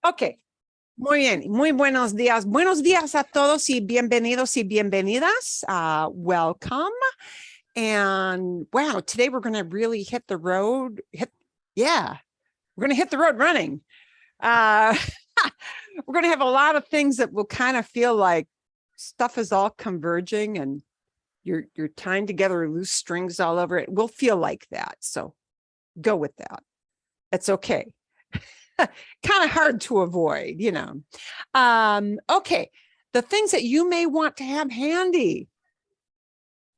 Ok, muy bien, muy buenos días. Buenos días a todos y bienvenidos y bienvenidas. Welcome. And wow, today we're going to really hit the road. We're going to hit the road running. We're going to have a lot of things that will kind of feel like stuff is all converging and you're tying together loose strings all over it. We'll feel like that. So go with that. It's okay. Kind of hard to avoid, you know. Okay, the things that you may want to have handy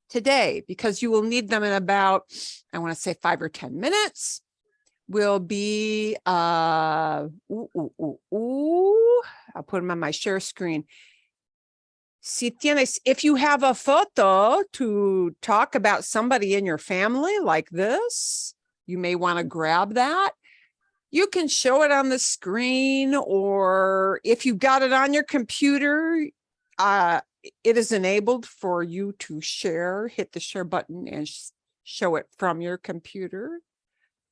today, because you will need them in about, I want to say 5 or 10 minutes, will be, I'll put them on my share screen. If you have a photo to talk about somebody in your family like this, you may want to grab that. You can show it on the screen, or if you've got it on your computer, it is enabled for you to share, hit the share button and show it from your computer.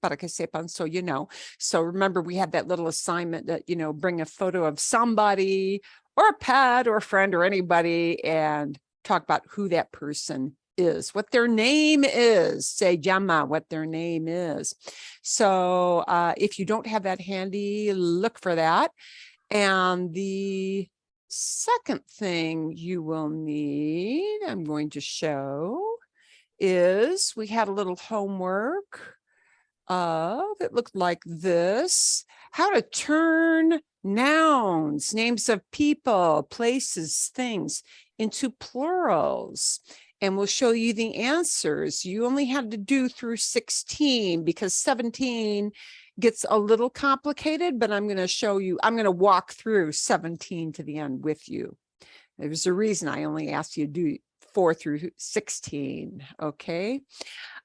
Para que sepan, so you know. So remember, we had that little assignment that, you know, bring a photo of somebody or a pet or a friend or anybody and talk about who that person is, what their name is, se llama, what their name is. So if you don't have that handy, look for that. And the second thing you will need, I'm going to show, is we had a little homework of, it looked like this, how to turn nouns, names of people, places, things, into plurals. And we'll show you the answers. You only had to do through 16 because 17 gets a little complicated, but I'm going to show you, I'm going to walk through 17 to the end with you. There's a reason I only asked you to do 4 through 16, okay?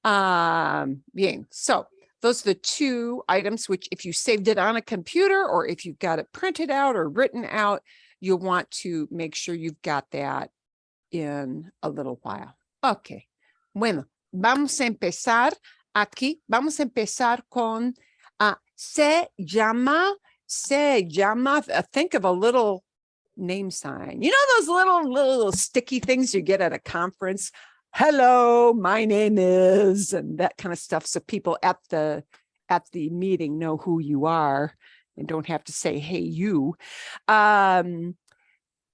Bien, so those are the 2 items, which if you saved it on a computer or if you've got it printed out or written out, you'll want to make sure you've got that in a little while. Okay, bueno, vamos a empezar aquí. Vamos a empezar con se llama, think of a little name sign. You know those little sticky things you get at a conference? Hello, my name is, and that kind of stuff. So people at the meeting know who you are and don't have to say, hey, you.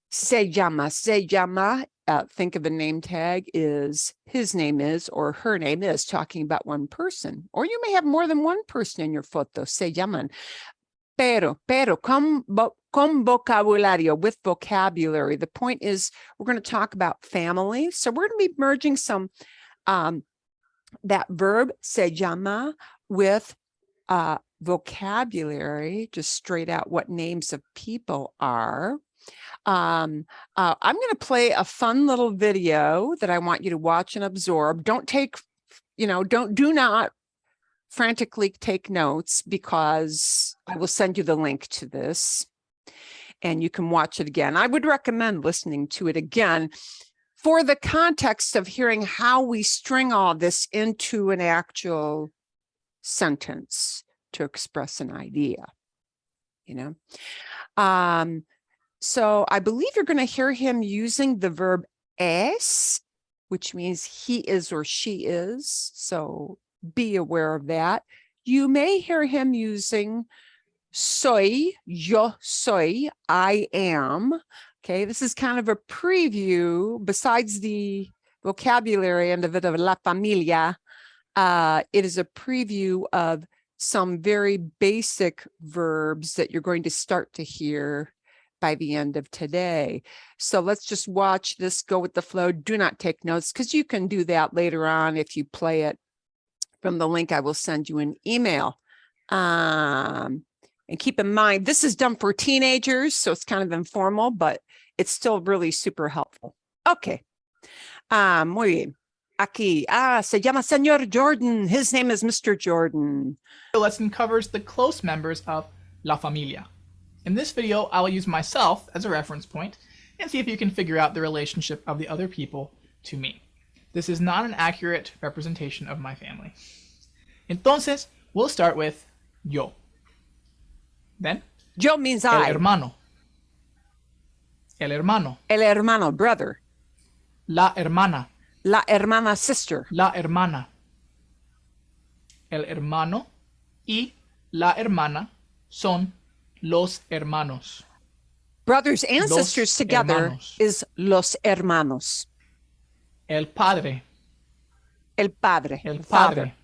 Se llama, think of a name tag is his name is or her name is, talking about one person. Or you may have more than one person in your photo, se llaman. Pero, con vocabulario, with vocabulary. The point is we're going to talk about family. So we're going to be merging some, that verb, se llama, with vocabulary, just straight out what names of people are. I'm going to play a fun little video that I want you to watch and absorb. Don't take, do not frantically take notes, because I will send you the link to this and you can watch it again. I would recommend listening to it again for the context of hearing how we string all this into an actual sentence to express an idea, So I believe you're going to hear him using the verb es, which means he is or she is. So be aware of that. You may hear him using soy, yo soy, I am. Okay, this is kind of a preview. Besides the vocabulary and the bit of la familia, it is a preview of some very basic verbs that you're going to start to hear by the end of today. So let's just watch this, go with the flow. Do not take notes, because you can do that later on if you play it from the link I will send you an email. And keep in mind, this is done for teenagers, so it's kind of informal, but it's still really super helpful. Okay. Muy bien. Aquí, se llama Señor Jordan. His name is Mr. Jordan. The lesson covers the close members of La Familia. In this video, I will use myself as a reference point and see if you can figure out the relationship of the other people to me. This is not an accurate representation of my family. Entonces, we'll start with yo. Then, Yo means El I. hermano. El hermano. El hermano, brother. La hermana. La hermana, sister. La hermana. El hermano y la hermana son los hermanos. Brothers and Los sisters together hermanos. is los hermanos. El padre. El padre. El Father. padre.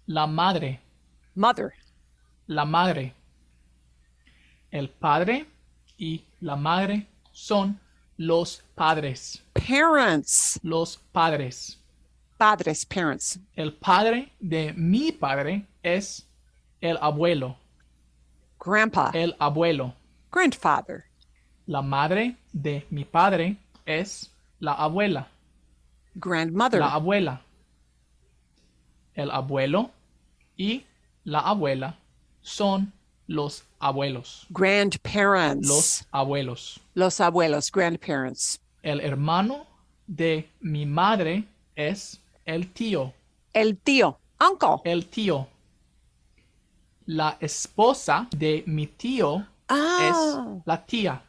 La madre. Mother. La madre. El padre y la madre son los padres. Parents. Los padres. Padres, parents. El padre de mi padre es el abuelo. Grandpa. El abuelo. Grandfather. La madre de mi padre es la abuela. Grandmother. La abuela. El abuelo y la abuela son los abuelos. Grandparents. Los abuelos. Los abuelos, grandparents. El hermano de mi madre es el tío. El tío. Uncle. El tío. La esposa de mi tío Ah. es la tía.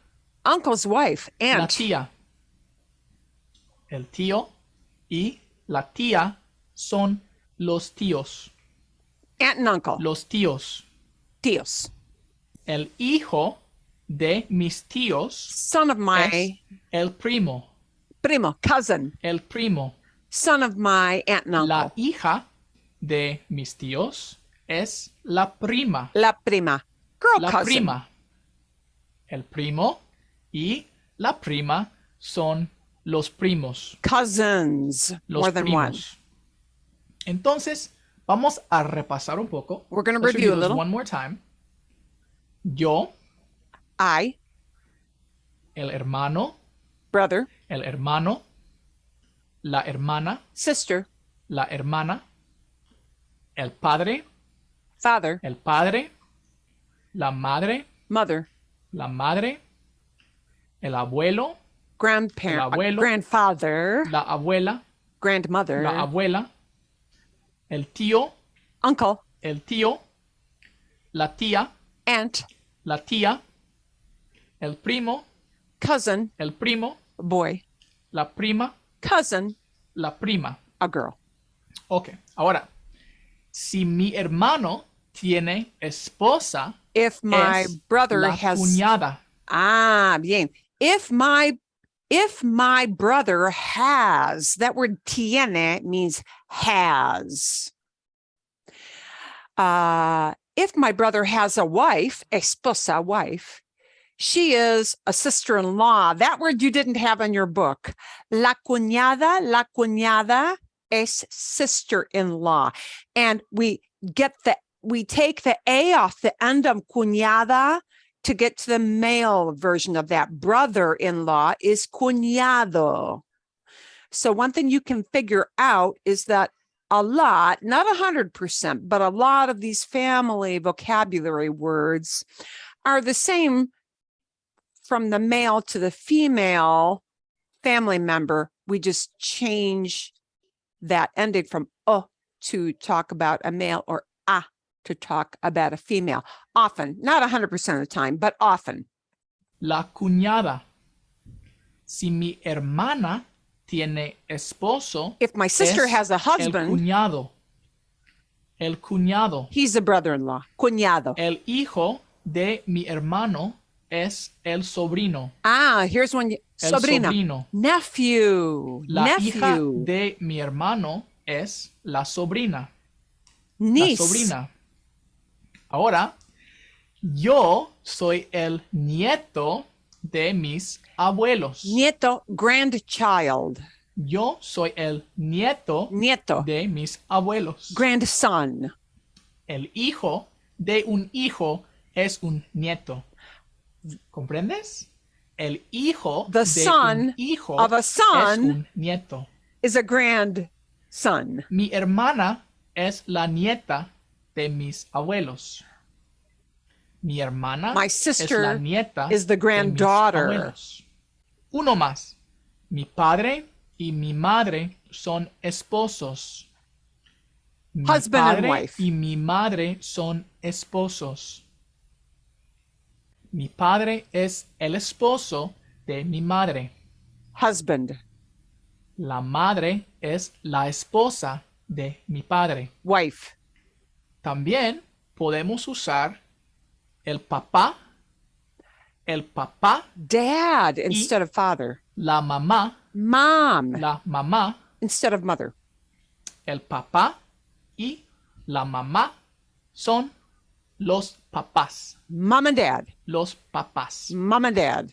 Uncle's wife. La Aunt. tía. El tío y la tía son los tíos. Aunt and uncle. Los tíos. Tíos. El hijo de mis tíos Son of my es el primo. primo. Cousin. El primo. Son of my aunt and uncle. La hija de mis tíos es la prima. La prima. Girl La cousin. prima. El primo y la prima son los primos. Cousins. Los More than one. primos. Entonces, vamos a repasar un poco. We're going to Let's review a those little. one more time. Yo, I. el hermano, Brother. el hermano, la hermana, Sister. la hermana, el padre, Father. la madre, Mother. la madre, el abuelo, Grandparent. El abuelo. Grandfather. la abuela, Grandmother. la abuela, el tío, Uncle. la tía, Aunt. la tía, el primo, Cousin. el primo, Boy. la prima, Cousin. la prima. A girl. Ok, ahora, si mi hermano tiene esposa, If my es brother la has cuñada. Ah, bien. If my brother has, that word tiene means has. If my brother has a wife, esposa, wife, she is a sister-in-law. That word you didn't have in your book. La cuñada es sister-in-law. And we take the A off the end of cuñada to get to the male version of that. Brother-in-law is cuñado. So one thing you can figure out is that a lot, not 100%, but a lot of these family vocabulary words are the same from the male to the female family member. We just change that ending from to talk about a male or a to talk about a female. Often, not 100% of the time, but often. La cuñada. Si mi hermana tiene esposo, If my sister es has a el husband, cuñado. El cuñado. he's a brother-in-law, cuñado. El hijo de mi hermano es el sobrino. Here's one. El Sobrina. sobrino. Nephew. La hija Nephew. de mi hermano es la sobrina. Niece. La sobrina. Ahora, yo soy el nieto de mis abuelos. Nieto, grandchild. Yo soy el nieto Nieto, de mis abuelos. grandson. El hijo de un hijo es un nieto. ¿Comprendes? El hijo The de son un hijo of a es son un nieto. is a grandson. Mi hermana es la nieta de mis abuelos. Mi hermana My es la sister nieta is the de mis granddaughter. abuelos. Uno más. Mi padre y mi madre son esposos. Mi Husband and padre wife. y mi madre son esposos. Mi padre es el esposo de mi madre. Husband. La madre es la esposa de mi padre. Wife. También podemos usar el papá, Dad instead of father. la mamá, Mom la mamá, instead of mother. el papá y la mamá son los papás. Mom and dad. Los papás. Mom and dad.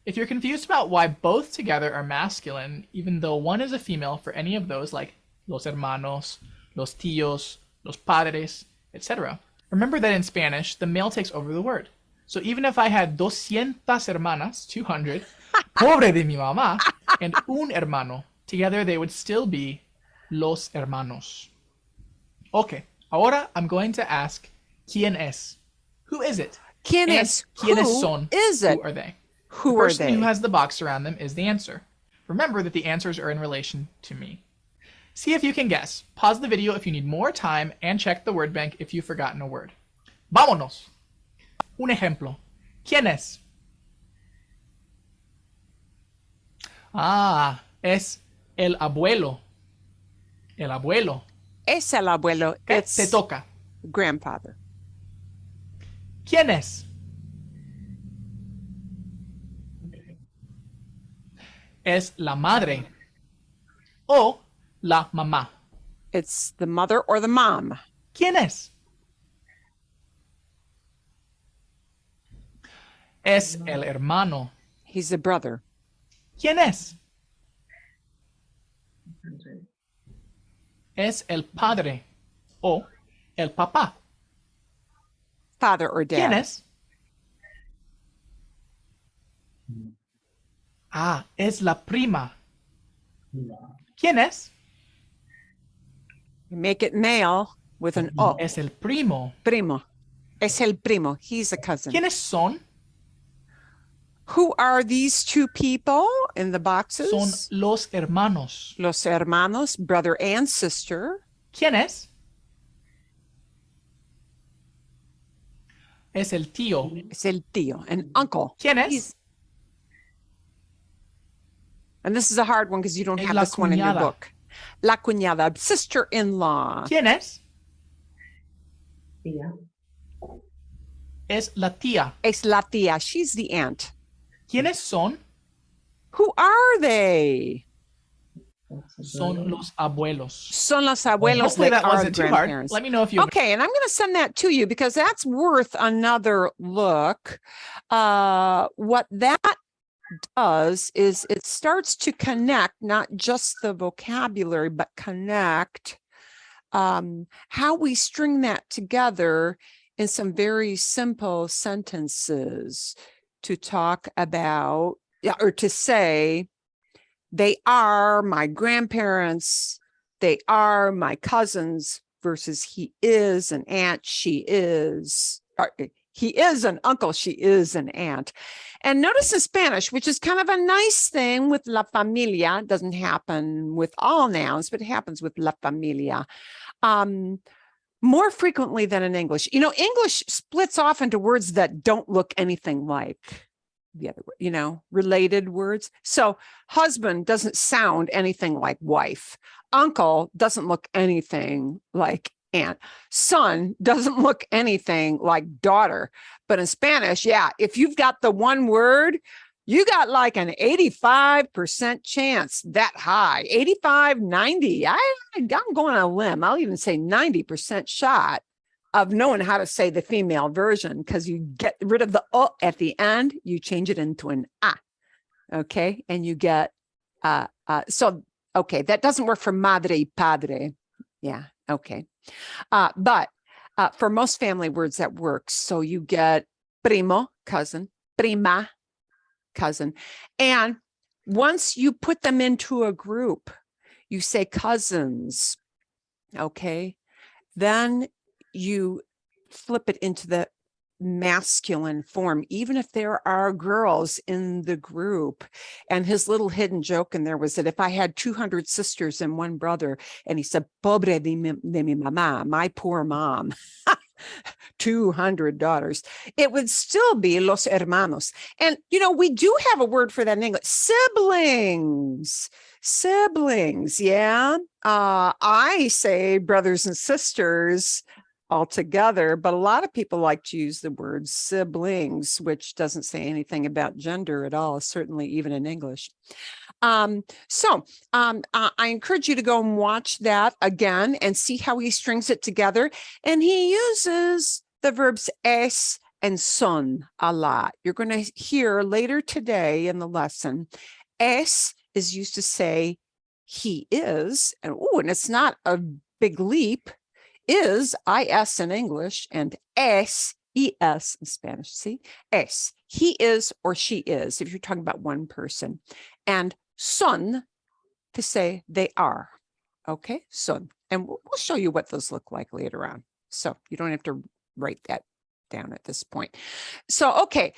If you're confused about why both together are masculine, even though one is a female for any of those, like los hermanos, los tíos, los padres, etc., remember that in Spanish, the male takes over the word. So even if I had 200 hermanas, 200, pobre de mi mamá, and un hermano, together they would still be los hermanos. Okay, ahora I'm going to ask, ¿quién es? Who is it? ¿Quién And es? ¿quiénes Who son? is it? Who are they? Who The are person they? who has the box around them is the answer. Remember that the answers are in relation to me. See if you can guess. Pause the video if you need more time and check the word bank if you've forgotten a word. Vámonos. Un ejemplo. ¿Quién es? Ah, es el abuelo. El abuelo. Es el abuelo. Okay, It's te toca. grandfather. ¿Quién es? Es la madre o la mamá. It's the mother or the mom. ¿Quién es? Es el hermano. He's a brother. ¿Quién es? Es el padre o el papá. Father or dad. ¿Quién es? Ah, es la prima. ¿Quién es? You make it male with an O. Es el primo. Primo. Es el primo. He's a cousin. ¿Quiénes son? Who are these two people in the boxes? Son los hermanos. Los hermanos, brother and sister. ¿Quién es? Es el tío. Es el tío, an uncle. ¿Quién es? He's- And this is a hard one because you don't Es have la this one in your cuñada. book. La cuñada, sister-in-law. ¿Quién es? Tía. Es la tía. Es la tía. She's the aunt. ¿Quiénes son? Who are they? Son los abuelos. Son los abuelos. Hopefully They that are wasn't too hard. grandparents. Let me know if you Okay, and I'm going to send that to you because that's worth another look. What that does is it starts to connect not just the vocabulary, but connect how we string that together in some very simple sentences to talk about, or to say, they are my grandparents, they are my cousins, versus he is an aunt, she is, or he is an uncle, she is an aunt. And notice in Spanish, which is kind of a nice thing with la familia, it doesn't happen with all nouns, but it happens with la familia. More frequently than in English. You know, English splits off into words that don't look anything like the other, related words. So husband doesn't sound anything like wife. Uncle doesn't look anything like aunt. Son doesn't look anything like daughter. But in Spanish, yeah, if you've got the one word, you got like an 85% chance, that high, 85, 90. I'm going on a limb. I'll even say 90% shot of knowing how to say the female version, because you get rid of the O at the end, you change it into an A. Okay. And you get, okay, that doesn't work for madre y padre. Yeah. Okay. But for most family words, that works. So you get primo, cousin, prima, cousin. And once you put them into a group, you say cousins, okay? Then you flip it into the masculine form, even if there are girls in the group. And his little hidden joke in there was that if I had 200 sisters and one brother, and he said, pobre de mi mamá, my poor mom. 200 daughters, it would still be los hermanos. And, you know, we do have a word for that in English, siblings. Siblings, yeah. I say brothers and sisters all together, but a lot of people like to use the word siblings, which doesn't say anything about gender at all, certainly even in English. I encourage you to go and watch that again and see how he strings it together. And he uses the verbs es and son a lot. You're going to hear later today in the lesson, es is used to say he is, and it's not a big leap, is, is in English, and es in Spanish. See, es, he is or she is, if you're talking about one person, and son to say they are. Okay, son. And we'll show you what those look like later on. So you don't have to write that down at this point. So, okay,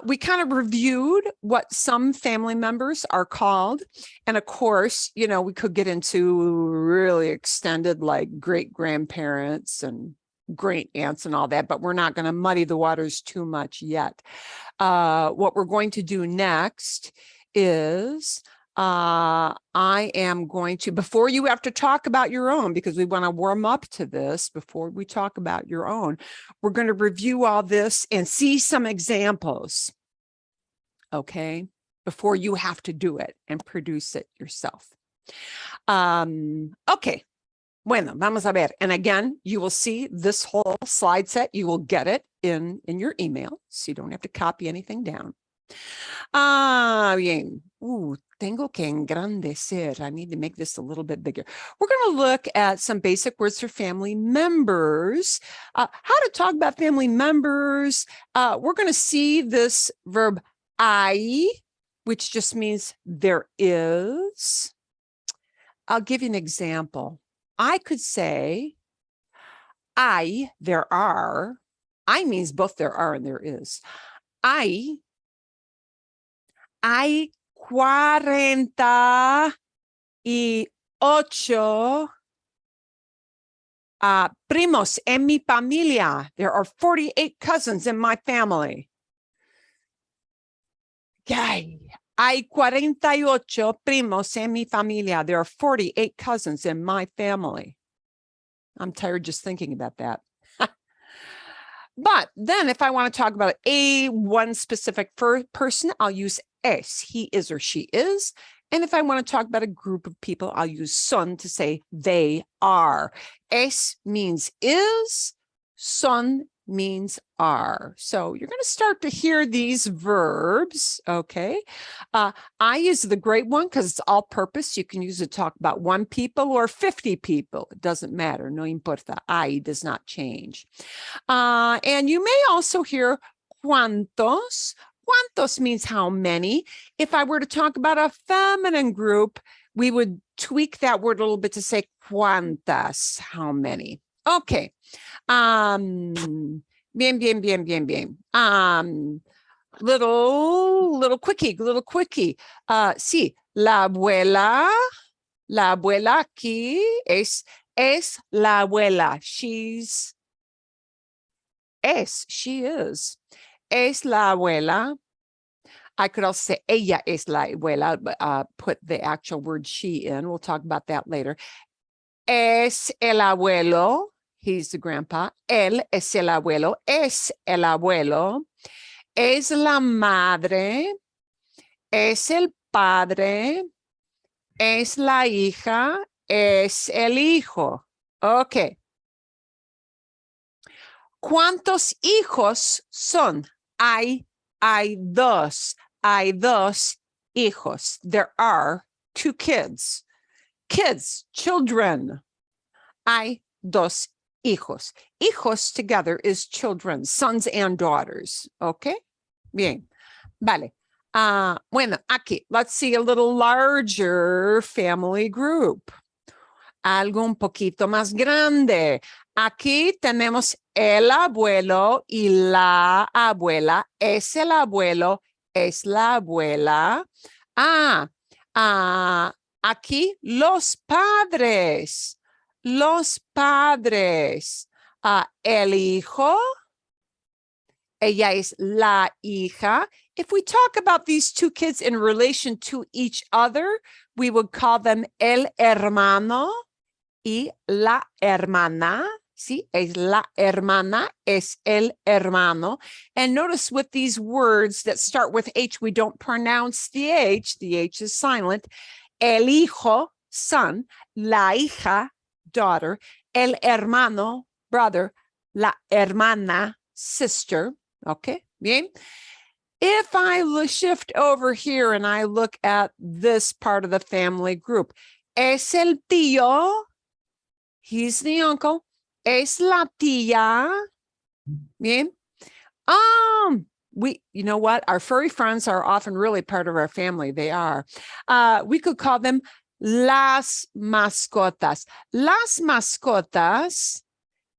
we kind of reviewed what some family members are called. And of course, you know, we could get into really extended like great grandparents and great aunts and all that, but we're not going to muddy the waters too much yet. What we're going to do next is I am going to, before you have to talk about your own, because we want to warm up to this before we talk about your own, we're going to review all this and see some examples, okay, before you have to do it and produce it yourself. Okay, bueno, vamos a ver. And again, you will see this whole slide set. You will get it in your email, so you don't have to copy anything down. Bien. Tengo que engrandecer. I need to make this a little bit bigger. We're going to look at some basic words for family members. How to talk about family members. We're going to see this verb hay, which just means there is. I'll give you an example. I could say, there are. I means both there are and there is. Hay 48 primos en mi familia. There are 48 cousins in my family. Okay. Hay 48 primos en mi familia. There are 48 cousins in my family. I'm tired just thinking about that. But then if I want to talk about one specific person, I'll use es, he is or she is. And if I want to talk about a group of people, I'll use son to say they are. Es means is, son means are. So you're going to start to hear these verbs, okay? I use the great one because it's all purpose. You can use it to talk about 1 people or 50 people. It doesn't matter. No importa. I does not change. And you may also hear cuantos. Cuantos means how many. If I were to talk about a feminine group, we would tweak that word a little bit to say cuantas, how many. Okay. Bien. Little quickie. Sí, la abuela aquí es la abuela. She is. Es la abuela. I could also say ella es la abuela, but put the actual word she in. We'll talk about that later. Es el abuelo. He's the grandpa. Él es el abuelo. Es el abuelo. Es la madre. Es el padre. Es la hija. Es el hijo. Okay. ¿Cuántos hijos son? Hay dos hijos. There are 2 kids. Children. Hay dos hijos. Hijos together is children, sons and daughters. Okay? Bien. Vale. Bueno, aquí, let's see a little larger family group. Algo un poquito más grande. Aquí tenemos el abuelo y la abuela. Es el abuelo, es la abuela. Aquí los padres. El hijo Ella es la hija. If we talk about these two kids in relation to each other, we would call them el hermano y la hermana. See, es la hermana, es el hermano. And notice with these words that start with H, we don't pronounce the H. The H is silent. El hijo, son. La hija, daughter. El hermano, brother. La hermana, sister. Okay, bien. If I shift over here and I look at this part of the family group, es el tío. He's the uncle. Es la tía. Bien. You know what? Our furry friends are often really part of our family. They are. We could call them las mascotas. Las mascotas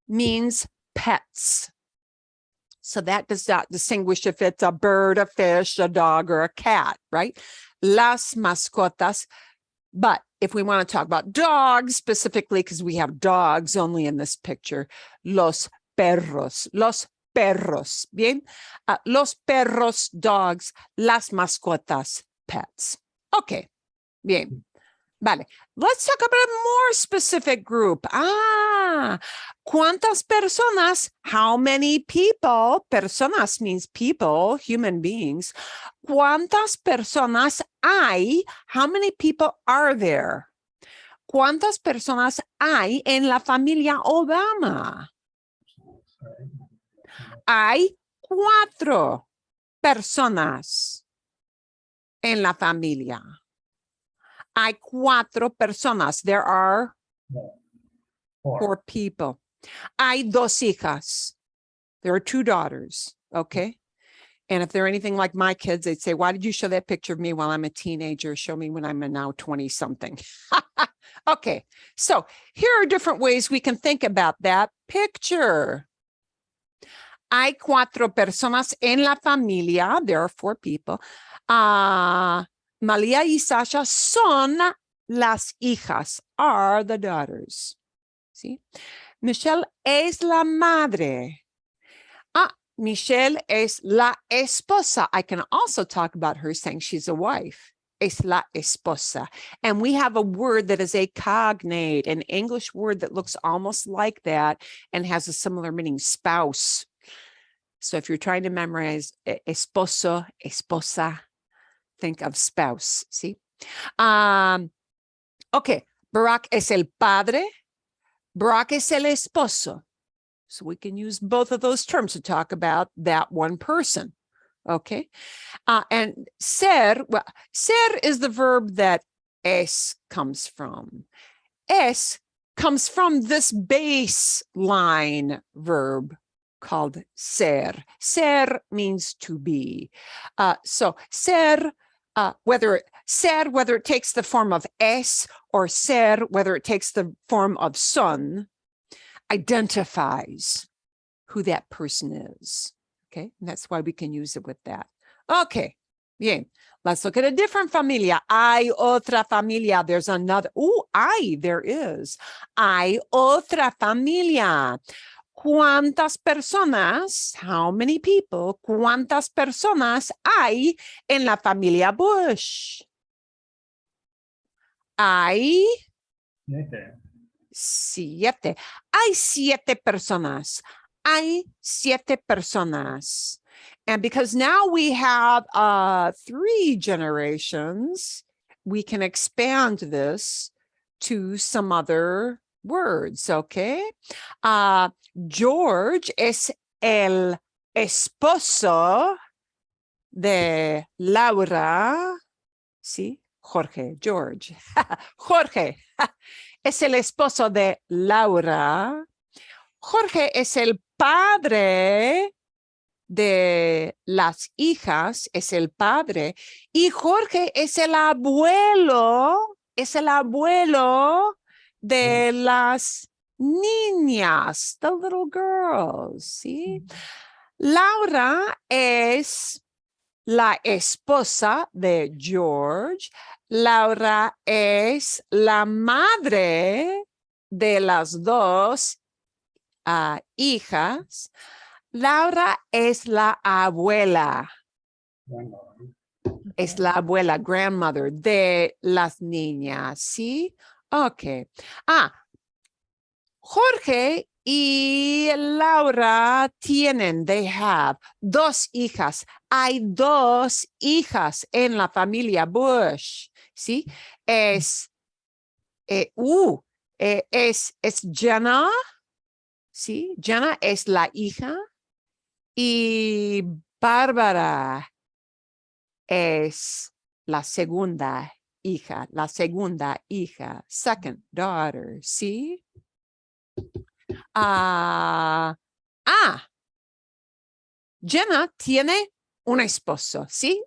means pets. So that does not distinguish if it's a bird, a fish, a dog, or a cat, right? Las mascotas. But if we want to talk about dogs specifically, because we have dogs only in this picture, los perros, bien? Los perros, dogs, las mascotas, pets. Okay, bien. Vale, let's talk about a more specific group. ¿Cuántas personas? How many people? Personas means people, human beings. ¿Cuántas personas hay? How many people are there? ¿Cuántas personas hay en la familia Obama? Hay 4 personas en la familia. Hay 4 personas. There are 4 people. Hay 2 hijas. There are 2 daughters. Okay. And if they're anything like my kids, they'd say, why did you show that picture of me while I'm a teenager? Show me when I'm a now 20 something. Okay. So here are different ways we can think about that picture. Hay 4 personas en la familia. There are 4 people. Malia y Sasha son las hijas, are the daughters. See? Michelle es la madre. Michelle es la esposa. I can also talk about her saying she's a wife. Es la esposa. And we have a word that is a cognate, an English word that looks almost like that and has a similar meaning, spouse. So if you're trying to memorize esposo, esposa, think of spouse, see? Okay, Barack es el padre. Barack es el esposo. So we can use both of those terms to talk about that one person. Okay. And ser, well, ser is the verb that es comes from. Es comes from this baseline verb called ser. Ser means to be. So ser, whether it takes the form of es, or ser, whether it takes the form of son, identifies who that person is. Okay, and that's why we can use it with that. Okay, bien. Let's look at a different familia. Hay otra familia. There's another. There is. Hay otra familia. ¿Cuántas personas? How many people? ¿Cuántas personas hay en la familia Bush? Hay 7. Hay 7 personas. Hay 7 personas. And because now we have 3 generations, we can expand this to some other words, okay? George es el esposo de Laura. ¿Sí? Jorge, George. Jorge es el esposo de Laura. Jorge es el padre de las hijas, es el padre. Y Jorge es el abuelo de las niñas, the little girls, ¿sí? Laura es la esposa de George. Laura es la madre de las 2 hijas. Laura es la abuela. Es la abuela, grandmother de las niñas, ¿sí? Ok. Jorge y Laura they have 2 hijas. Hay 2 hijas en la familia Bush, ¿sí? Es Jenna, ¿sí? Jenna es la hija y Bárbara es la segunda hija, second daughter, ¿sí? Jenna tiene un esposo, ¿sí?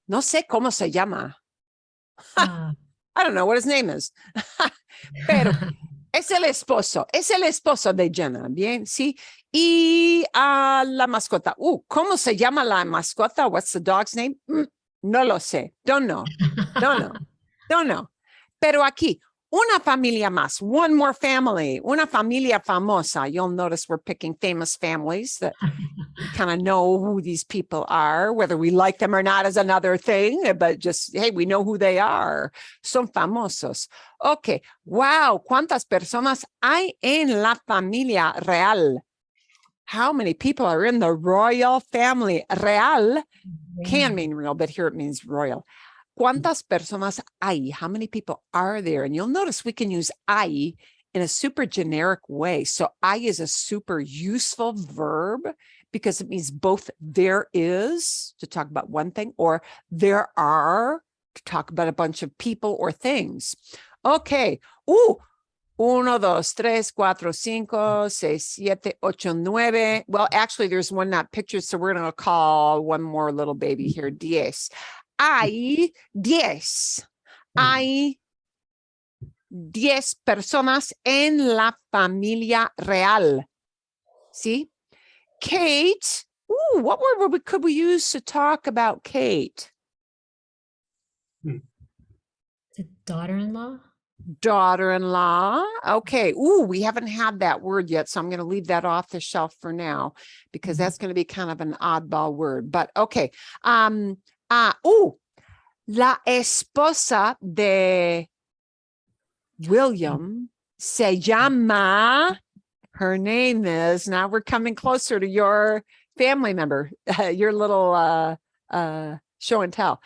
No sé cómo se llama. Ah. I don't know what his name is. Pero es el esposo de Jenna, ¿bien? Sí. Y la mascota. ¿Cómo se llama la mascota? What's the dog's name? No lo sé. Don't know. Pero aquí, una familia más, one more family, una familia famosa. You'll notice we're picking famous families that we kind of know who these people are. Whether we like them or not is another thing, but just, hey, we know who they are. Son famosos. Okay. Wow. ¿Cuántas personas hay en la familia real? How many people are in the royal family? Real can mean real, but here it means royal. ¿Cuántas personas hay? How many people are there? And you'll notice we can use hay in a super generic way. So I is a super useful verb because it means both there is to talk about one thing or there are to talk about a bunch of people or things. Okay. 1, 2, 3, 4, 5, 6, 7, 8, 9. Well, actually, there's one not pictured, so we're going to call one more little baby here, 10. Hay 10. Hay 10 personas en la familia real. ¿Sí? Kate. What word could we use to talk about Kate? The daughter-in-law? Daughter-in-law. Okay. We haven't had that word yet, so I'm going to leave that off the shelf for now because that's going to be kind of an oddball word. But okay. La esposa de William se llama. Her name is. Now we're coming closer to your family member, your little show and tell.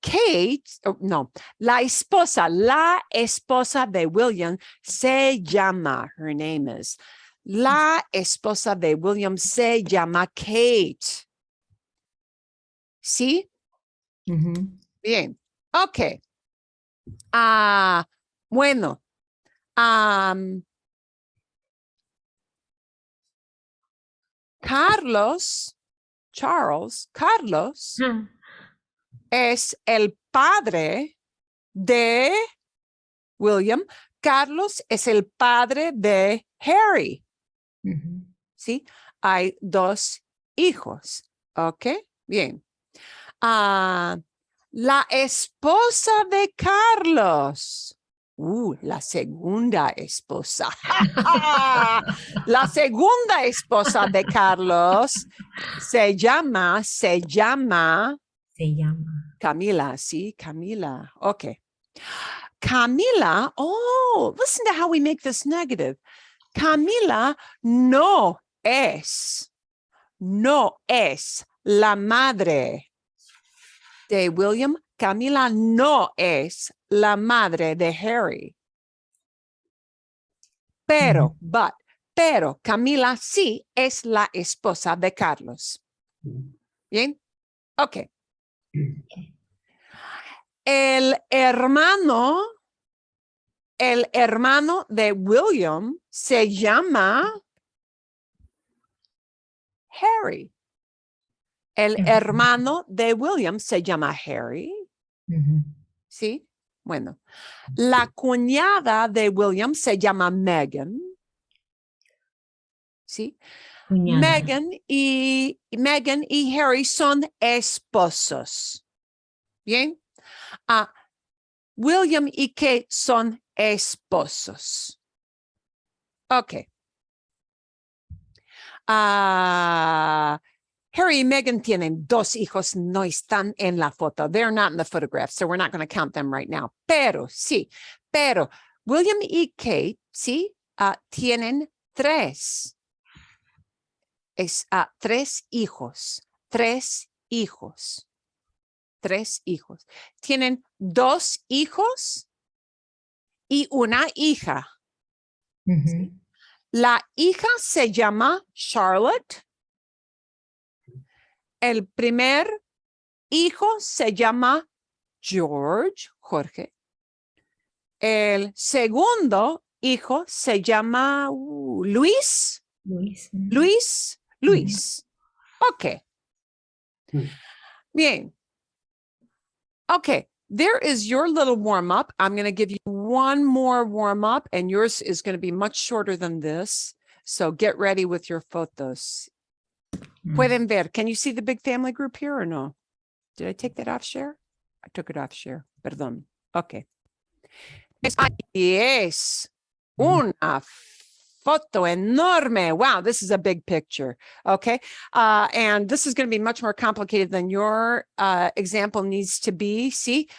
Kate, no, la esposa de William se llama, her name is. La esposa de William se llama Kate. ¿Sí? Bien. Ok. Bueno. Carlos es el padre de William. Carlos es el padre de Harry. ¿Sí? Hay 2 hijos. ¿Ok? Bien. La esposa de Carlos. La segunda esposa. La segunda esposa de Carlos se llama Camila, ¿sí? Camila. Okay. Camila, listen to how we make this negative. Camila no es la madre de William. Camila no es la madre de Harry. Pero Camila sí es la esposa de Carlos. ¿Bien? Ok. El hermano de William se llama Harry. El hermano de William se llama Harry. ¿Sí? Bueno. La cuñada de William se llama Megan. ¿Sí? Megan y Harry son esposos. ¿Bien? William y Kate son esposos. Ok. Harry y Meghan tienen 2 hijos, no están en la foto. They're not in the photograph, so we're not going to count them right now. Pero, sí, pero William y Kate, sí, tienen 3. 3 hijos, 3 hijos, 3 hijos. Tienen 2 hijos y una hija. Mhm. La hija se llama Charlotte. El primer hijo se llama Jorge. El segundo hijo se llama Luis. Luis. Luis. Ok. Bien. Okay. There is your little warm-up. I'm going to give you one more warm-up, and yours is going to be much shorter than this. So get ready with your photos. Pueden ver. Can you see the big family group here or no? Did I take that off share? I took it off share. Perdón. Okay. Es una foto enorme. Wow, this is a big picture. Okay. And this is going to be much more complicated than your example needs to be. See,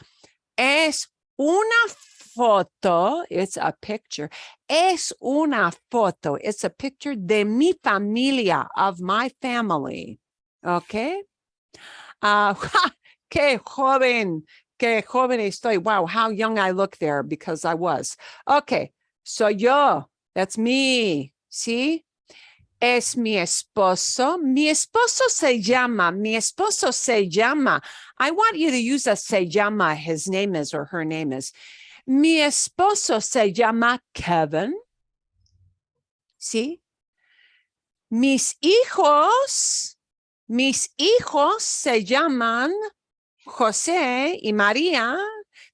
es una foto. It's a picture. Es una foto. It's a picture de mi familia, of my family. Okay. Qué joven estoy. Wow, how young I look there because I was. Okay, soy yo. That's me. See? Es mi esposo. Mi esposo se llama. Mi esposo se llama. I want you to use a se llama, his name is or her name is. Mi esposo se llama Kevin. See? Mis hijos se llaman José y María.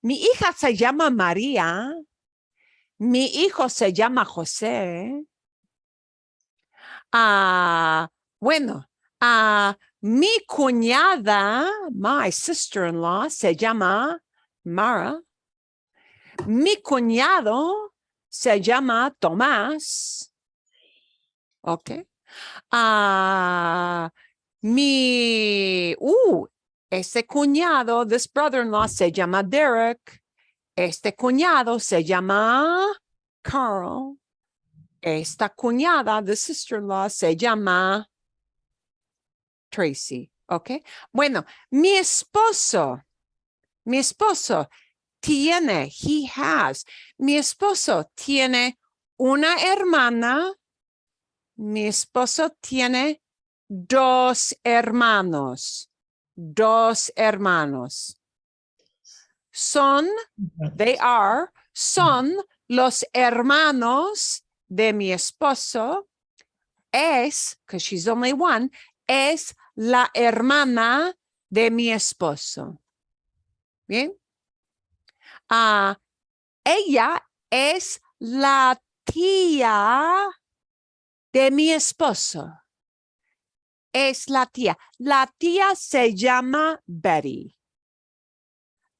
Mi hija se llama María. Mi hijo se llama José. Bueno, mi cuñada, my sister-in-law, se llama Mara. Mi cuñado se llama Tomás. Ok. Este cuñado, this brother-in-law se llama Derek. Este cuñado se llama Carl. Esta cuñada, the sister-in-law, se llama Tracy. Okay. Bueno, mi esposo tiene, he has. Mi esposo tiene una hermana. Mi esposo tiene 2 hermanos. 2 hermanos. Son los hermanos de mi esposo. Es, because she's only one, es la hermana de mi esposo. Bien. Ella es la tía de mi esposo. Es la tía. La tía se llama Betty.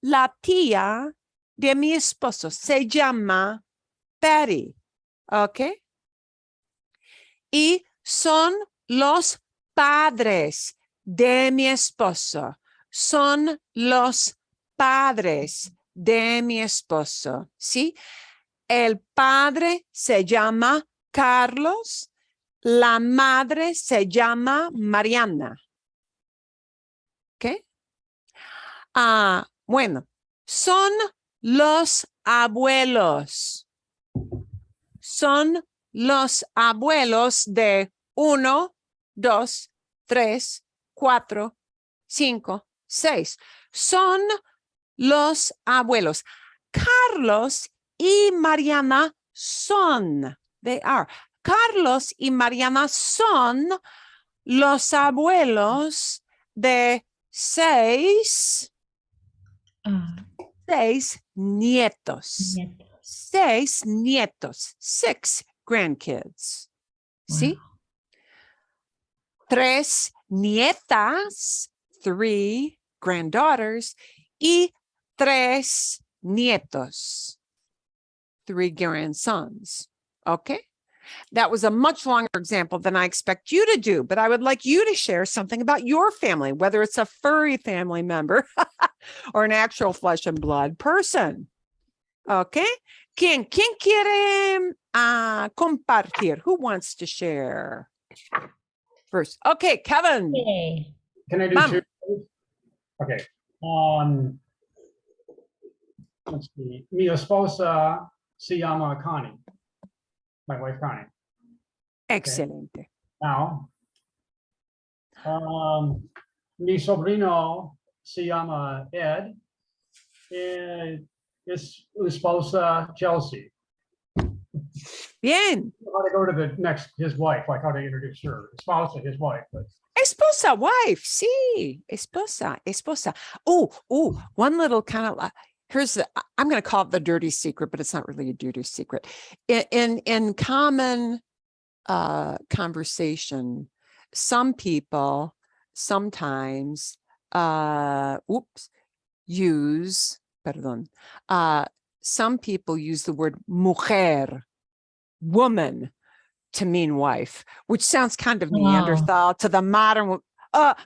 La tía de mi esposo se llama Betty. ¿Ok? Y son los padres de mi esposo. Son los padres de mi esposo. ¿Sí? El padre se llama Carlos. La madre se llama Mariana. ¿Ok? Bueno, son los abuelos. Son los abuelos de 1, 2, 3, 4, 5, 6. Son los abuelos. Carlos y Mariana son. They are. Carlos y Mariana son los abuelos de 6 nietos. 6 nietos. 6 grandkids. ¿Sí? Wow. 3 nietas, 3 granddaughters, y 3 nietos, 3 grandsons. ¿Ok? That was a much longer example than I expect you to do, but I would like you to share something about your family, whether it's a furry family member or an actual flesh and blood person. Okay. ¿Quién quiere compartir? Who wants to share first? Okay, Kevin. Okay. Can I do Mom. two? Okay. Let's see. Mi esposa se llama Connie. My wife Connie. Excelente. Now, mi sobrino se llama Ed. And his esposa Chelsea. Bien. How to go to the next, his wife, like how to introduce her esposa, his wife. But Esposa, wife. Sí. Esposa. Oh, one little kind of, here's the, I'm going to call it the dirty secret, but it's not really a dirty secret. In common conversation, some people sometimes some people use the word mujer, woman, to mean wife, which sounds kind of Neanderthal to the modern,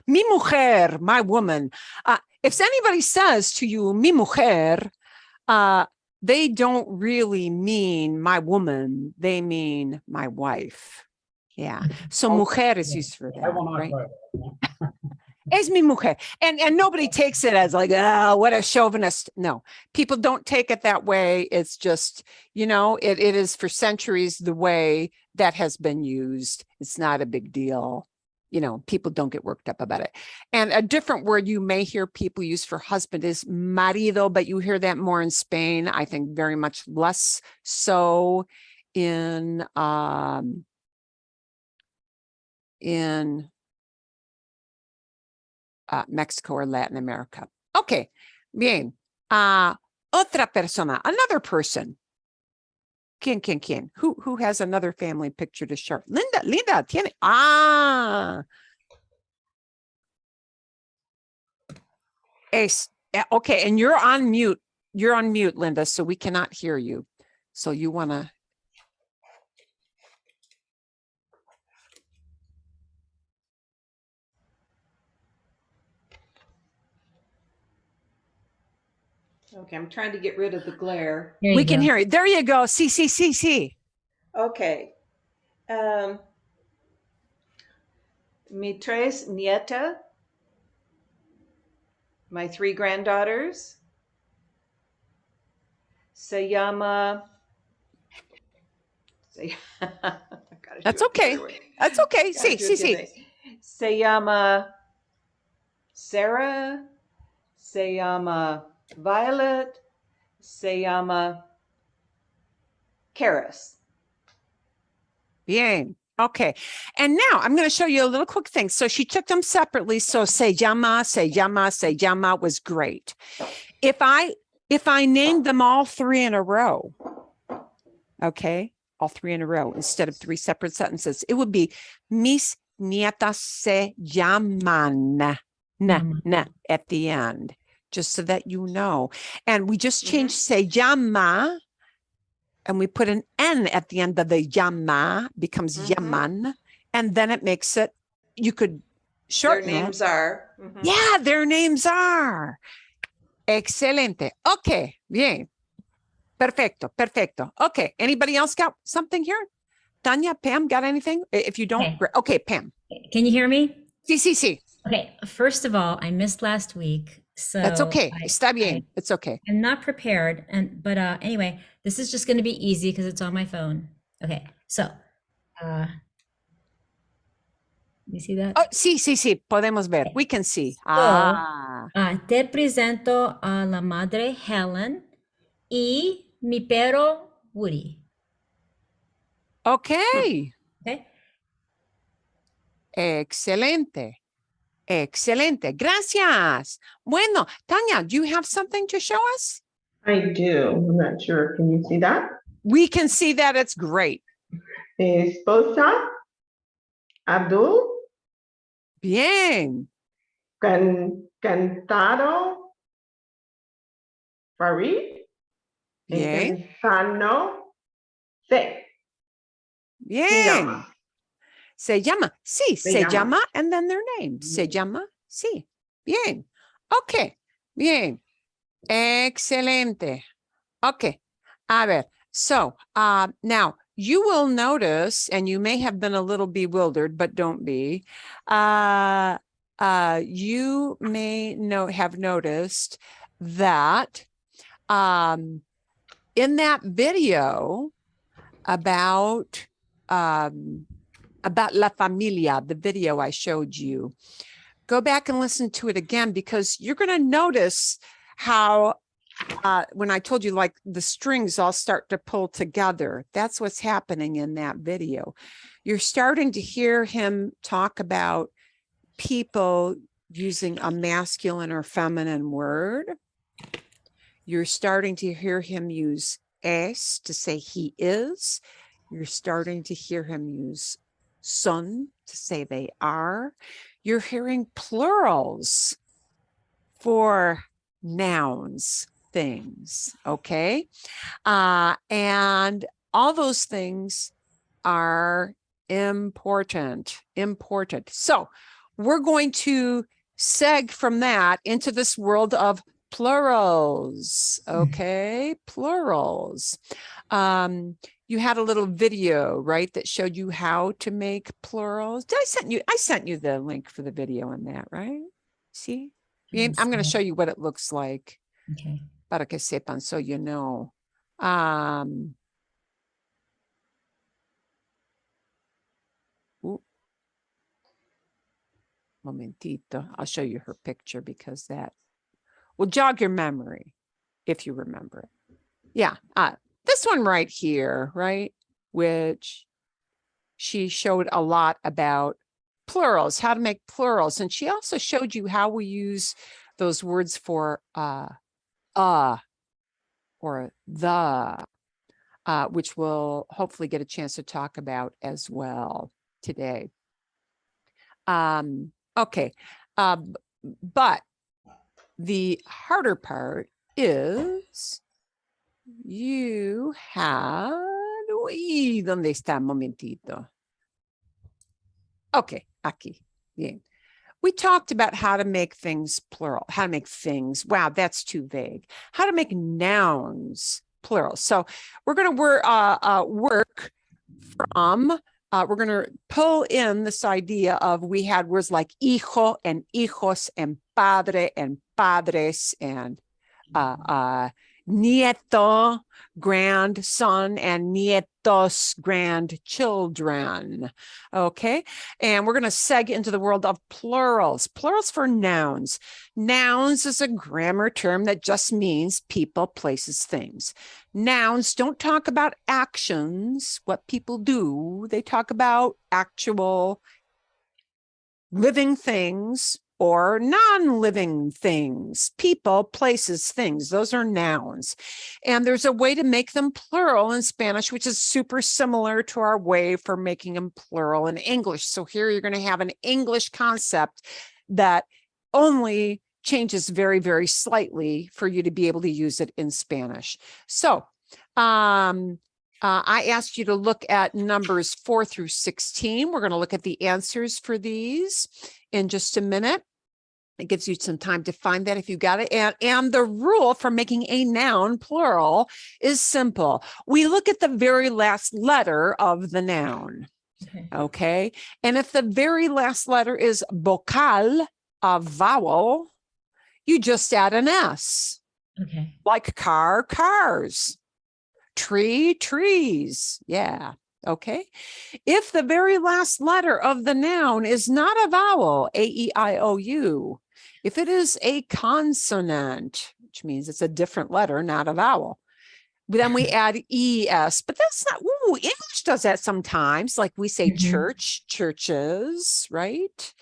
mi mujer, my woman. If anybody says to you, mi mujer, they don't really mean my woman, they mean my wife. Yeah. So mujer is used for I that, will not right? try that. Es mi mujer. And nobody takes it as like, oh, what a chauvinist. No, people don't take it that way. It's just, it is for centuries the way that has been used. It's not a big deal. People don't get worked up about it. And a different word you may hear people use for husband is marido, but you hear that more in Spain. I think very much less so in Mexico or Latin America. Okay, bien. Otra persona, another person. ¿Quién? Who has another family picture to share? Linda, tiene. Okay, and you're on mute. You're on mute, Linda, so we cannot hear you. So you want to. Okay, I'm trying to get rid of the glare. Here you We can go. hear you. There you go. See. Okay. Mi tres nieta, my 3 granddaughters, se llama. That's okay. That's okay. Sí. Se llama Sarah, se llama Violet, se llama Karis. Bien. Okay. And now I'm going to show you a little quick thing. So she took them separately. So se llama was great. If I named them all 3 in a row, okay, all 3 in a row instead of 3 separate sentences, it would be mis nietas se llaman na at the end, just so that you know. And we just changed se llama. And we put an N at the end of the llama, becomes llaman, and then it makes it, you could shorten Their names are. Yeah, their names are. Excelente. Okay, bien. Perfecto. Okay, anybody else got something here? Tanya, Pam, got anything? If you don't, okay, Pam. Can you hear me? Sí. Okay, first of all, I missed last week. So That's okay. Está bien. It's okay. I'm not prepared. But anyway, this is just going to be easy because it's on my phone. Okay, so you see that? Oh, sí. Podemos ver. We can see. Te presento a la madre Helen y mi perro Woody. Okay. Okay. Excelente. Gracias. Bueno, Tanya, do you have something to show us? I do. I'm not sure. Can you see that? We can see that. It's great. Esposa, Abdul, Bien. Cantado, Farid, Bien. Cansano, Sept. Bien. llama. Se llama. Sí, se llama. llama, and then their name. Se llama. Sí. Bien. Okay. Bien. Excelente. Okay. A ver. So, now you will notice, and you may have been a little bewildered, but don't be. You may have noticed that in that video about La Familia, the video I showed you, go back and listen to it again, because you're going to notice how when I told you, like, the strings all start to pull together. That's what's happening in that video. You're starting to hear him talk about people using a masculine or feminine word. You're starting to hear him use es to say he is. You're starting to hear him use son to say they are. You're hearing plurals for nouns, things, okay? And all those things are important. So we're going to seg from that into this world of plurals, okay? Plurals. You had a little video, right, that showed you how to make plurals. I sent you the link for the video on that, right? See? I'm going to show you what it looks like. Okay. Para que sepan, so you know. Momentito. I'll show you her picture, because that will jog your memory if you remember it. Yeah. This one right here, right? Which she showed a lot about plurals, how to make plurals. And she also showed you how we use those words for or the, which we'll hopefully get a chance to talk about as well today. Okay. But the harder part is you had, ¿dónde está? Momentito. Okay, aquí. Bien. We talked about how to make things plural, how to make things. Wow, that's too vague. How to make nouns plural. So we're going to work from, we're going to pull in this idea of, we had words like hijo and hijos and padre and padres and nieto, grandson, and nietos, grandchildren. Okay. And we're going to seg into the world of plurals. Plurals for nouns. Nouns is a grammar term that just means people, places, things. Nouns don't talk about actions, what people do. They talk about actual living things or non-living things, people, places, things. Those are nouns. And there's a way to make them plural in Spanish, which is super similar to our way for making them plural in English. So here you're going to have an English concept that only changes very, very slightly for you to be able to use it in Spanish. So I asked you to look at numbers 4 through 16. We're going to look at the answers for these in just a minute. It gives you some time to find that if you got it. And the rule for making a noun plural is simple. We look at the very last letter of the noun. Okay. And if the very last letter is vocal, a vowel, you just add an S. Okay. Like car, cars. Tree, trees. Yeah. Okay. If the very last letter of the noun is not a vowel, A-E-I-O-U, if it is a consonant, which means it's a different letter, not a vowel, then we add ES. But that's not, English does that sometimes. Like we say church, churches, right?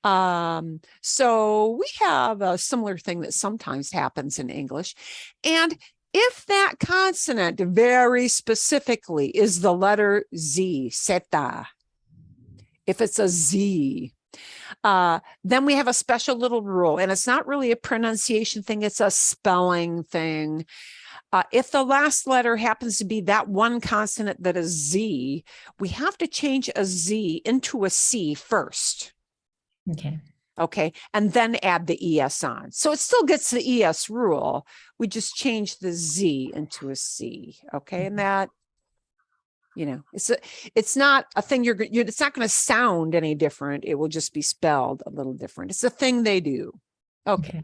So we have a similar thing that sometimes happens in English. And if that consonant very specifically is the letter Z, Seta, if it's a Z, then we have a special little rule, and it's not really a pronunciation thing, it's a spelling thing. If the last letter happens to be that one consonant that is Z, we have to change a Z into a C first. Okay. Okay, and then add the ES on. So it still gets the ES rule. We just change the Z into a C. Okay, and that, you know, it's not a thing it's not going to sound any different. It will just be spelled a little different. It's a thing they do. Okay.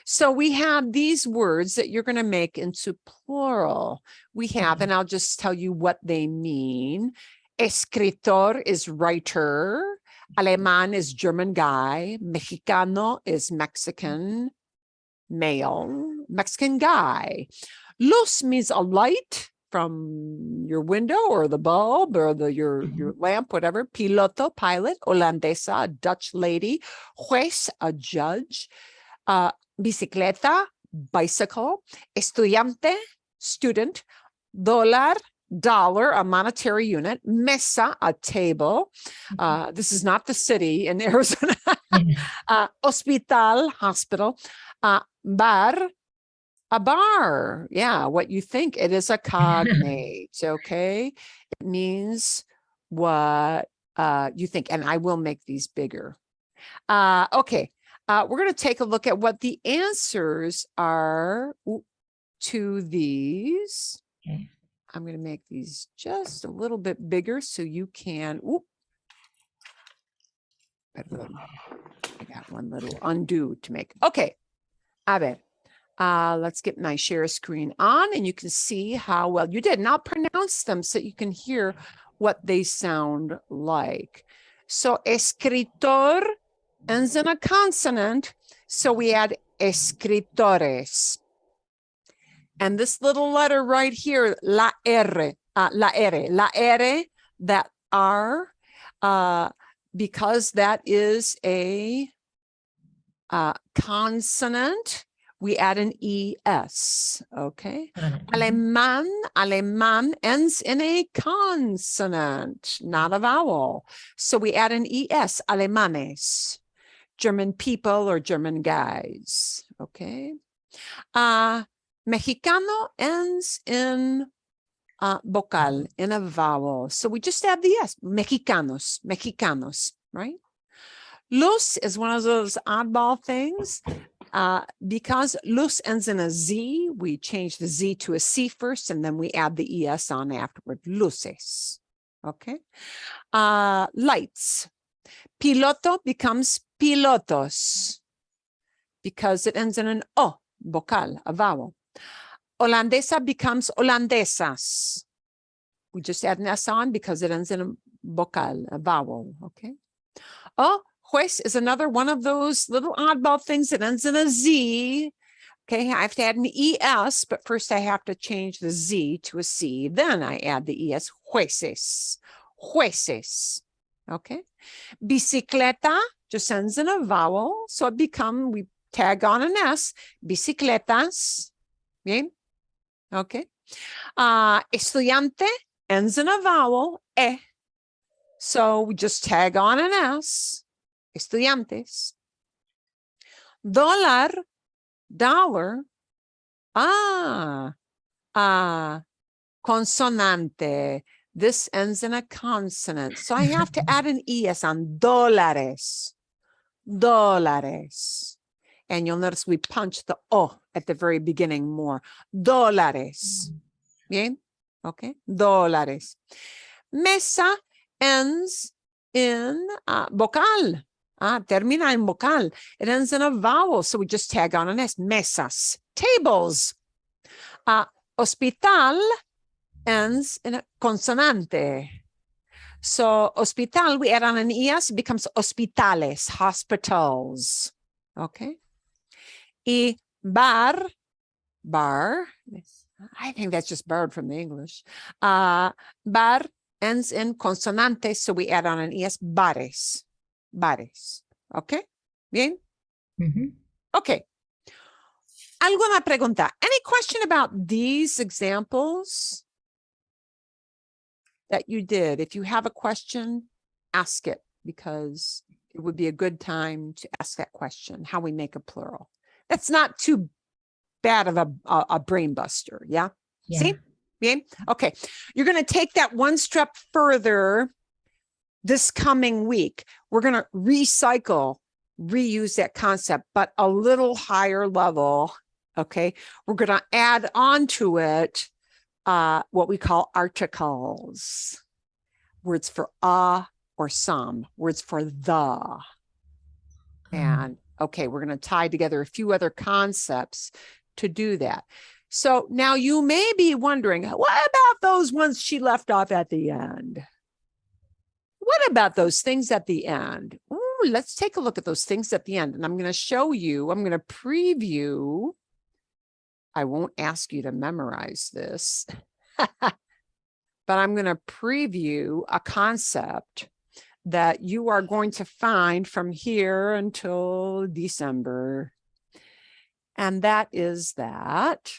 So we have these words that you're going to make into plural. We have, and I'll just tell you what they mean. Escritor is writer. Alemán is German guy. Mexicano is Mexican male. Mexican guy. Luz means a light from your window or the bulb or your lamp, whatever. Piloto, pilot. Holandesa, a Dutch lady. Juez, a judge. Bicicleta, bicycle. Estudiante, student. Dólar, dollar, a monetary unit. Mesa, a table. This is not the city in Arizona. Hospital, hospital. Bar, a bar. Yeah, what you think. It is a cognate. Okay, it means what you think. And I will make these bigger. Okay. We're going to take a look at what the answers are to these. Okay. I'm going to make these just a little bit bigger so you can. I got one little undo to make. Okay. A ver. Let's get my share screen on and you can see how well you did. And I'll pronounce them so you can hear what they sound like. So, escritor ends in a consonant, so we add escritores. And this little letter right here, la R, that R, because that is a consonant, we add an ES, okay? Alemán ends in a consonant, not a vowel. So we add an ES, alemanes. German people or German guys, okay? Mexicano ends in vocal, in a vowel. So we just add the S, mexicanos, mexicanos, right? Luz is one of those oddball things. Because luz ends in a Z, we change the Z to a C first, and then we add the ES on afterward, luces, okay? Lights. Piloto becomes pilotos because it ends in an O, vocal, a vowel. Holandesa becomes holandesas. We just add an S on because it ends in a vocal, a vowel, okay? Oh, juez is another one of those little oddball things that ends in a Z. Okay, I have to add an ES, but first I have to change the Z to a C. Then I add the ES, jueces, jueces, okay? Bicicleta just ends in a vowel, so we tag on an S, bicicletas, bien? Okay. Estudiante ends in a vowel, E, so we just tag on an S, estudiantes. Dólar, dollar, consonante. This ends in a consonant. So I have to add an ES on dólares. Dólares. And you'll notice we punch the O at the very beginning more. Dólares. Bien? Okay. Dólares. Mesa ends in vocal. Termina en vocal. It ends in a vowel. So we just tag on an S. Mesas. Tables. Hospital ends in a consonante. So hospital, we add on an ES, becomes hospitales, hospitals. Okay. Y bar, I think that's just borrowed from the English. Bar ends in consonante, so we add on an ES, bares, bares. Okay. Bien? Okay. ¿Alguna pregunta? Any question about these examples that you did? If you have a question, ask it, because it would be a good time to ask that question, how we make a plural. That's not too that of a brain buster. Yeah. Yeah. See? Yeah. Okay. You're going to take that one step further this coming week. We're going to reuse that concept, but a little higher level. Okay. We're going to add on to it what we call articles, words for or some, words for the. And okay, we're going to tie together a few other concepts to do that. So now you may be wondering, what about those ones she left off at the end? What about those things at the end? Ooh, let's take a look at those things at the end. And I'm going to show you, I'm going to preview. I won't ask you to memorize this, but I'm going to preview a concept that you are going to find from here until December. And that is that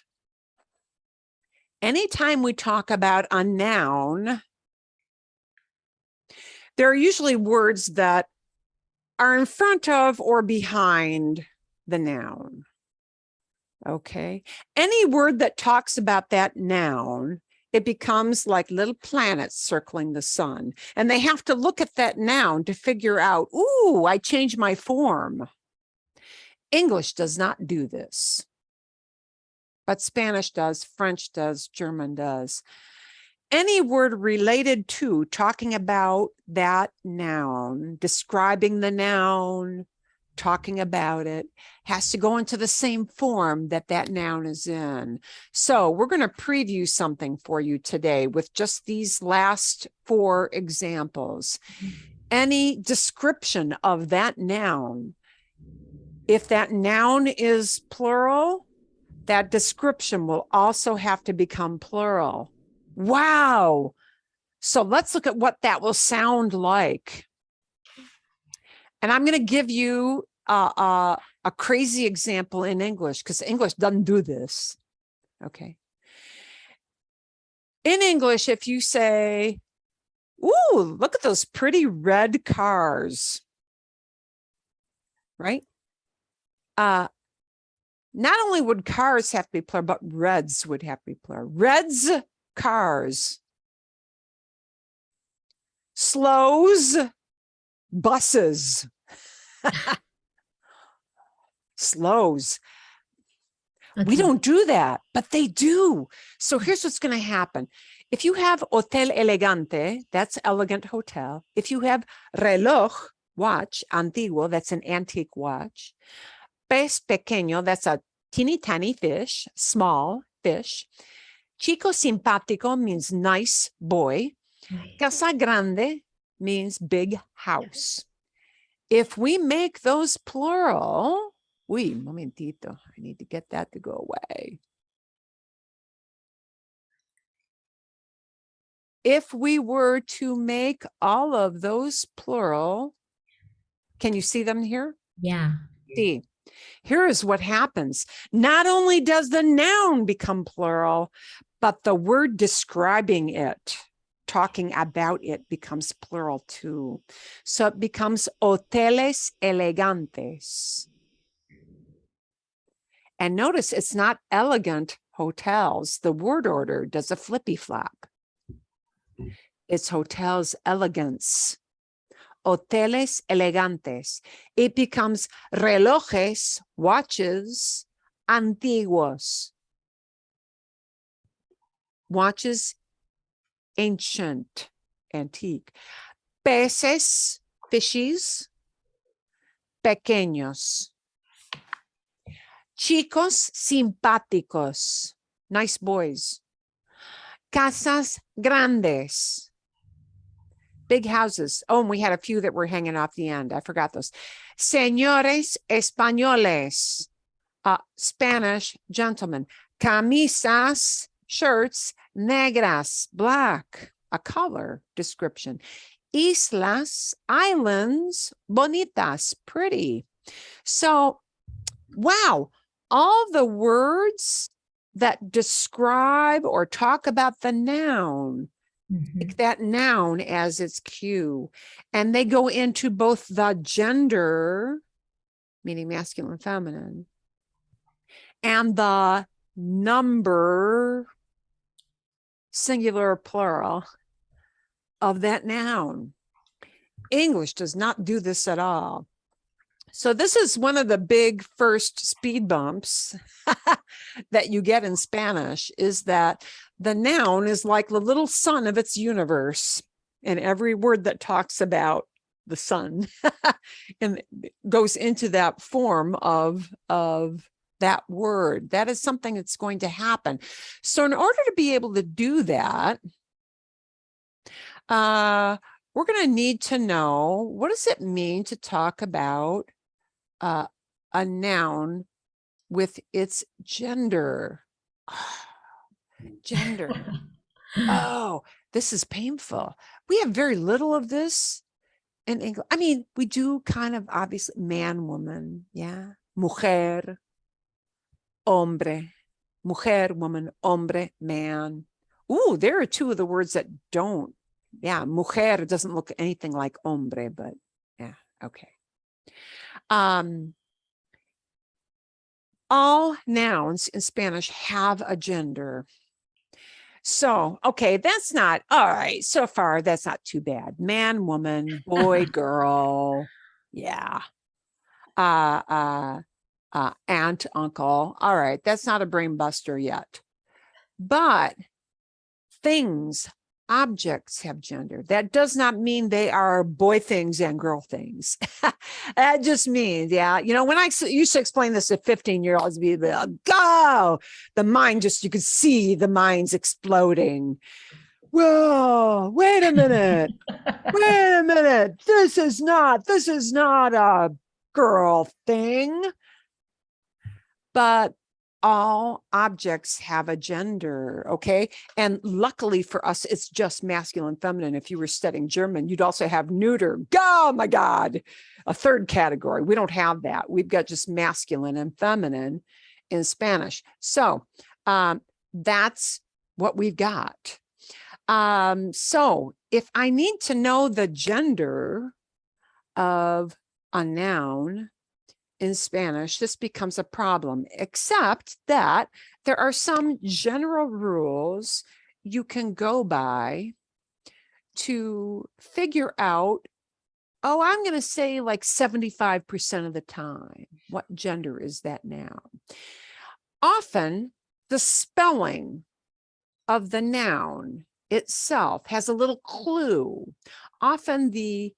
anytime we talk about a noun, there are usually words that are in front of or behind the noun. Okay. Any word that talks about that noun, it becomes like little planets circling the sun. And they have to look at that noun to figure out, ooh, I changed my form. English does not do this, but Spanish does, French does, German does. Any word related to talking about that noun, describing the noun, talking about it, has to go into the same form that that noun is in. So we're going to preview something for you today with just these last 4 examples. Any description of that noun, if that noun is plural, that description will also have to become plural. Wow. So let's look at what that will sound like. And I'm going to give you a crazy example in English because English doesn't do this. Okay. In English, if you say, ooh, look at those pretty red cars, right? Not only would cars have to be plural, but reds would have to be plural. Reds, cars. Slows, buses. Slows. We Okay. don't do that, but they do. So here's what's going to happen. If you have hotel elegante, that's elegant hotel. If you have reloj, watch, antiguo, that's an antique watch. Pez pequeño, that's a teeny tiny fish, small fish. Chico simpático means nice boy. Casa grande means big house. If we make those plural, uy, momentito, I need to get that to go away. If we were to make all of those plural, can you see them here? Yeah. See, here is what happens. Not only does the noun become plural, but the word describing it, talking about it, becomes plural too. So it becomes hoteles elegantes. And notice it's not elegant hotels. The word order does a flippy flap. It's hotels elegance. Hoteles elegantes. It becomes relojes, watches, antiguos. Watches, ancient, antique. Peces, fishies, pequeños. Chicos simpáticos, nice boys. Casas grandes, big houses. Oh, and we had a few that were hanging off the end. I forgot those. Señores españoles, Spanish gentlemen. Camisas, shirts, negras, black, a color description. Islas, islands, bonitas, pretty. So, wow, all the words that describe or talk about the noun, Mhm. that noun as its cue, and they go into both the gender, meaning masculine and feminine, and the number, singular or plural, of that noun. English does not do this at all. So this is one of the big first speed bumps that you get in Spanish, is that the noun is like the little sun of its universe. And every word that talks about the sun and goes into that form of that word. That is something that's going to happen. So in order to be able to do that, we're going to need to know, what does it mean to talk about a noun with its gender? Gender. Oh, this is painful. We have very little of this in English. I mean, we do kind of, obviously, man, woman, yeah. Mujer, hombre. Mujer, woman, hombre, man. Ooh, there are two of the words that don't. Yeah, mujer doesn't look anything like hombre, but yeah, okay. All nouns in Spanish have a gender. So, okay, that's not, all right, so far, that's not too bad. Man, woman, boy, girl, yeah. Aunt, uncle, all right, that's not a brain buster yet. But things, objects have gender. That does not mean they are boy things and girl things. That just means, yeah, you know, when I used to explain this to 15-year-olds, be like, go, the mind just, you could see the minds exploding. Whoa, wait a minute. Wait a minute. This is not a girl thing. But all objects have a gender, okay? And luckily for us, it's just masculine, feminine. If you were studying German, you'd also have neuter. Oh my God, a third category. We don't have that. We've got just masculine and feminine in Spanish. So that's what we've got. So if I need to know the gender of a noun in Spanish, this becomes a problem, except that there are some general rules you can go by to figure out, oh, I'm going to say like 75% of the time, what gender is that noun? Often the spelling of the noun itself has a little clue. Often the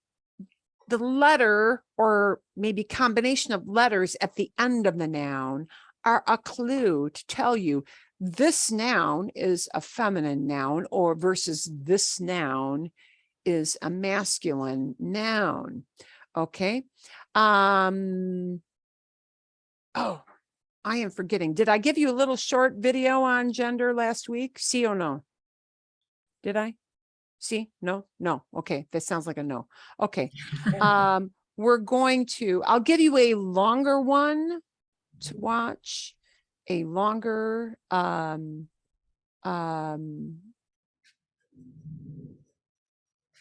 letter, or maybe combination of letters at the end of the noun, are a clue to tell you this noun is a feminine noun, or versus this noun is a masculine noun. Okay. Oh, I am forgetting. Did I give you a little short video on gender last week? See or no? Did I? See? No? No. Okay. That sounds like a no. Okay. We're going to, I'll give you a longer one to watch, a longer, a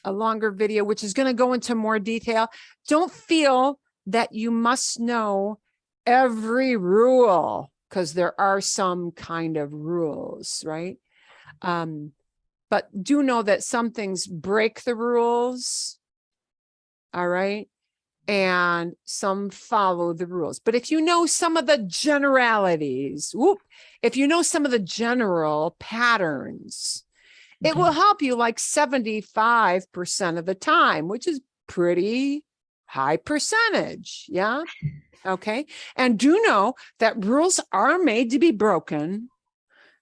longer video, which is going to go into more detail. Don't feel that you must know every rule, because there are some kind of rules, right? But do know that some things break the rules, all right? And some follow the rules. But if you know some of the generalities, if you know some of the general patterns, it will help you like 75% of the time, which is pretty high percentage, yeah? Okay, and do know that rules are made to be broken.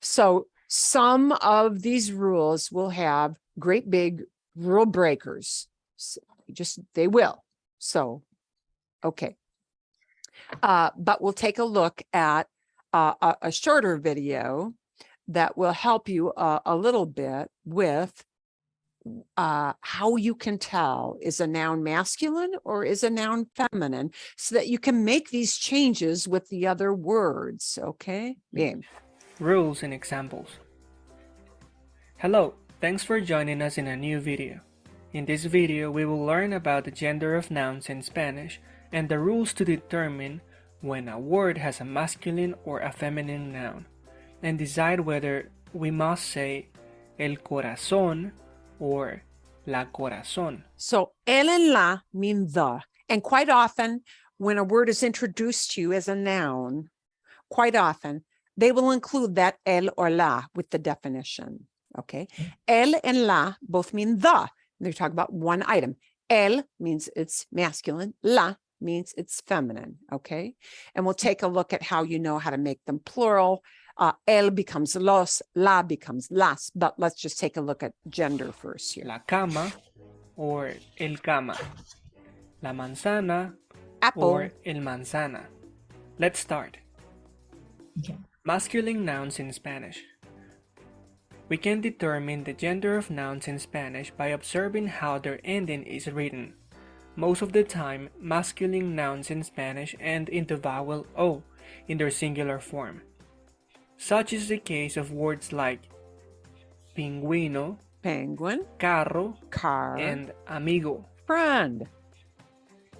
So some of these rules will have great big rule breakers. So they will. So, okay. But we'll take a look at a shorter video that will help you a little bit with how you can tell, is a noun masculine or is a noun feminine, so that you can make these changes with the other words. Okay. Bien. Rules and examples. Hello, thanks for joining us in a new video. In this video, we will learn about the gender of nouns in Spanish and the rules to determine when a word has a masculine or a feminine noun, and decide whether we must say el corazón or la corazón. So el and la mean the. And quite often, when a word is introduced to you as a noun, quite often, they will include that el or la with the definition. Okay. El and la both mean the. They're talking about one item. El means it's masculine. La means it's feminine. Okay. And we'll take a look at how you know how to make them plural. El becomes los, la becomes las. But let's just take a look at gender first here. La cama or el cama. La manzana Apple. or el manzana. Let's start. Okay. Masculine nouns in Spanish. We can determine the gender of nouns in Spanish by observing how their ending is written. Most of the time, masculine nouns in Spanish end in the vowel O in their singular form. Such is the case of words like pingüino, Penguin. carro, Car. and amigo. Friend.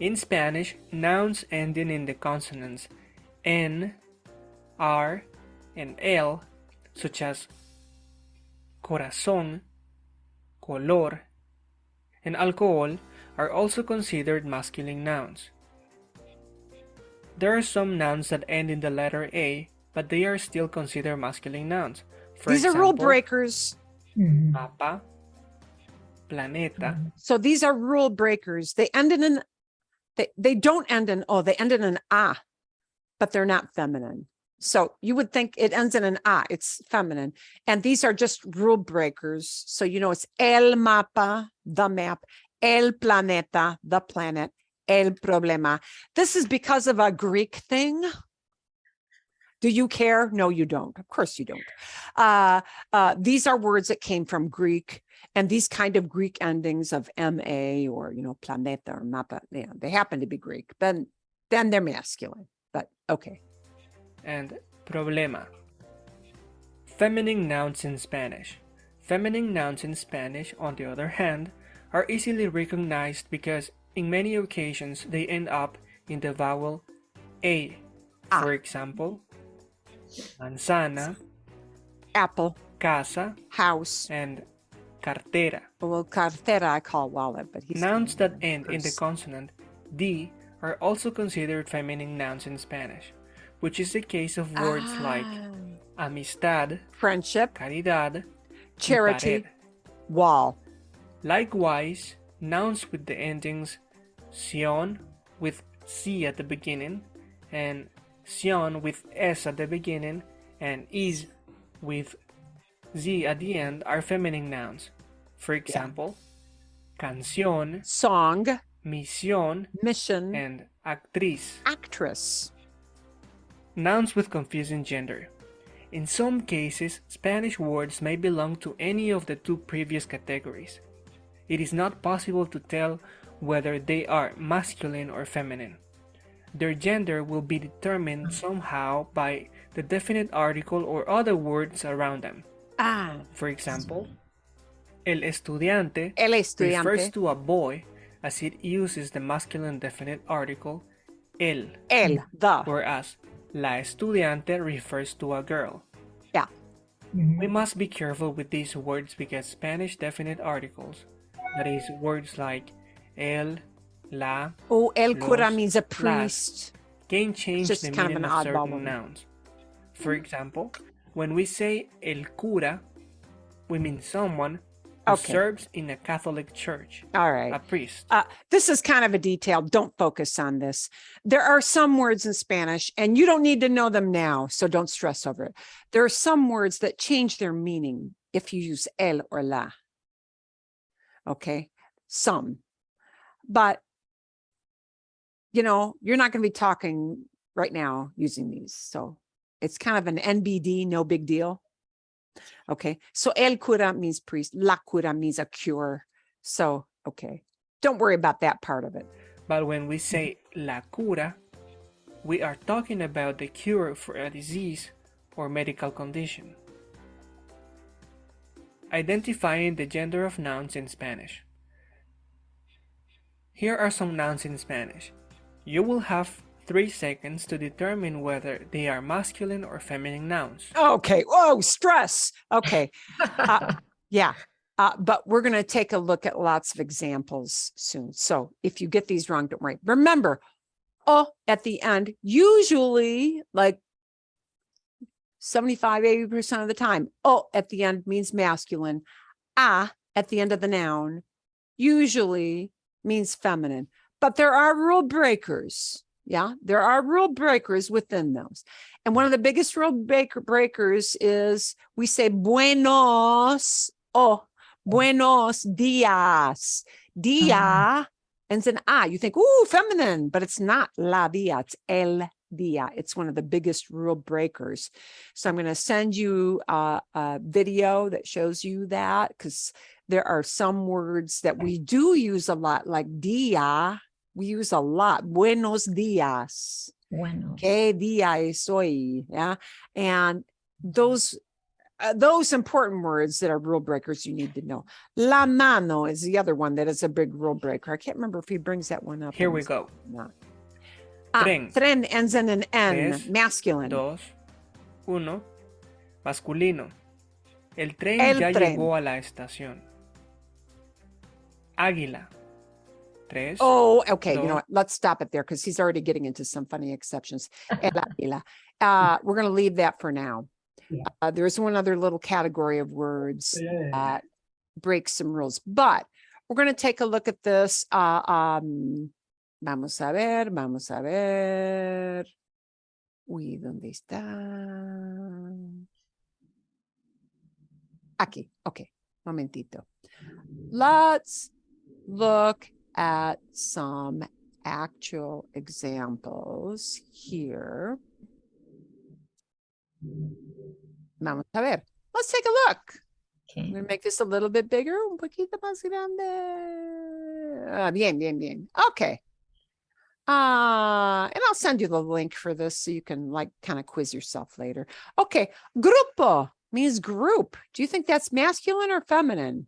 In Spanish, nouns ending in the consonants N, R, and L, such as corazón, color, and alcohol, are also considered masculine nouns. There are some nouns that end in the letter A, but they are still considered masculine nouns. For These are rule example, breakers. Mhm. mapa, planeta, So these are rule breakers. They end in an, they don't end in, oh, they end in an A, but they're not feminine. So you would think it ends in an A, it's feminine. And these are just rule breakers. So, you know, it's el mapa, the map, el planeta, the planet, el problema. This is because of a Greek thing. Do you care? No, you don't. Of course you don't. These are words that came from Greek, and these kind of Greek endings of MA or, you know, planeta or mapa, yeah, they happen to be Greek, then they're masculine, but okay. and problema. Feminine nouns in Spanish. Feminine nouns in Spanish, on the other hand, are easily recognized because in many occasions they end up in the vowel A. For example, manzana, Apple, casa, house, and cartera. well, cartera I call wallet, but he's Nouns that end in the purse. consonant D are also considered feminine nouns in Spanish, which is the case of words like amistad, friendship, caridad, and charity, pared. wall. Likewise, nouns with the endings sion with C at the beginning, and sion with S at the beginning, and is with Z at the end are feminine nouns. For example, canción, Song, misión, mission, and actriz. actress. Nouns with confusing gender. In some cases, Spanish words may belong to any of the two previous categories. It is not possible to tell whether they are masculine or feminine. Their gender will be determined somehow by the definite article or other words around them. For example, el estudiante El refers estudiante, to a boy as it uses the masculine definite article el, el, the. whereas la estudiante refers to a girl. Yeah. We must be careful with these words because Spanish definite articles, that is, words like el, la, Oh, el cura los, means a las, priest. can change Just the kind of meaning an of oddball certain one. nouns. For example, when we say el cura, we mean someone who Okay. serves in a Catholic church, All right. a priest. This is kind of a detail. Don't focus on this. There are some words in Spanish, and you don't need to know them now, so don't stress over it. There are some words that change their meaning if you use el or la. Okay, some. But, you know, you're not going to be talking right now using these. So it's kind of an NBD, no big deal. Okay, so el cura means priest, la cura means a cure. So, okay, don't worry about that part of it. But when we say la cura, we are talking about the cure for a disease or medical condition. Identifying the gender of nouns in Spanish. Here are some nouns in Spanish. You will have 3 seconds to determine whether they are masculine or feminine nouns. Okay. Oh, stress. Okay. Yeah. But we're going to take a look at lots of examples soon. So if you get these wrong, don't worry. Remember, oh, at the end, usually like 75, 80% of the time, oh, at the end means masculine. Ah, at the end of the noun, usually means feminine. But there are rule breakers. Yeah, there are rule breakers within those. And one of the biggest rule breakers is we say buenos, buenos dias. Dia ends in ah. You think, ooh, feminine, but it's not la dia, it's el dia. It's one of the biggest rule breakers. So I'm going to send you a video that shows you that, because there are some words that we do use a lot, like dia. We use a lot. Buenos dias. Buenos. Que día es hoy? Yeah. And those important words that are rule breakers you need to know. La mano is the other one that is a big rule breaker. I can't remember if he brings that one up. Here we go. Not. Tren. Tren ends in an N, Tres, masculine. 2, 1, masculino. El tren El ya tren. llegó a la estación. Águila. 3. Oh, okay. You know dos. what? Let's stop it there because he's already getting into some funny exceptions. El águila. We're going to leave that for now. Yeah. There's one other little category of words Yeah. that break some rules, but we're going to take a look at this. Vamos a ver. Uy, ¿dónde está? Aquí. Okay. Momentito. Let's look at some actual examples here. Vamos a ver. Let's take a look. I'm Okay. going to make this a little bit bigger. Un poquito más grande. Bien. Okay. And I'll send you the link for this so you can like kind of quiz yourself later. Okay. Grupo means group. Do you think that's masculine or feminine?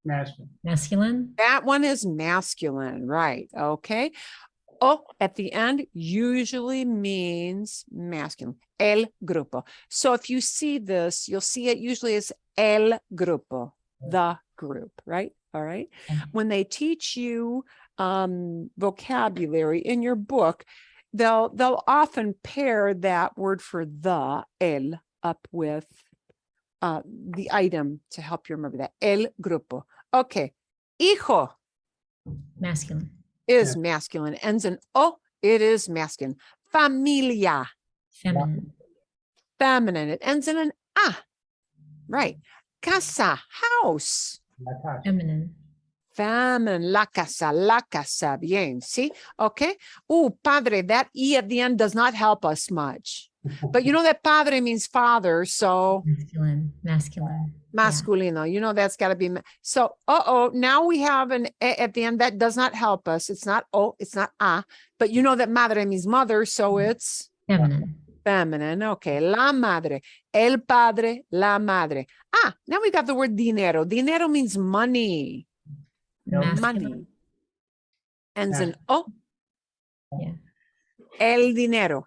Masculine. Masculine. That one is masculine, right? Okay. Oh, at the end usually means masculine. El grupo. So if you see this, you'll see it usually as el grupo, the group, right? All right. When they teach you vocabulary in your book, they'll often pair that word for the, el, up with the item to help you remember that. El grupo. Okay. Hijo Masculine. is masculine. Ends in o, it is masculine. Familia, Feminine. feminine. It ends in an a. Right. Casa, house. La casa. Feminine. Feminine. La casa. Bien. See? Okay. Oh, padre, that E at the end does not help us much. But you know that padre means father, so Masculine. Masculine. masculino. You know that's got to be. So, now we have an E at the end. That does not help us. It's not O, it's not A. But you know that madre means mother, so it's Yeah. Feminine. feminine. Okay. La madre. El padre, la madre. Now we got the word dinero. Dinero means money. Masculine. Money. Ends in O. Yeah. El dinero.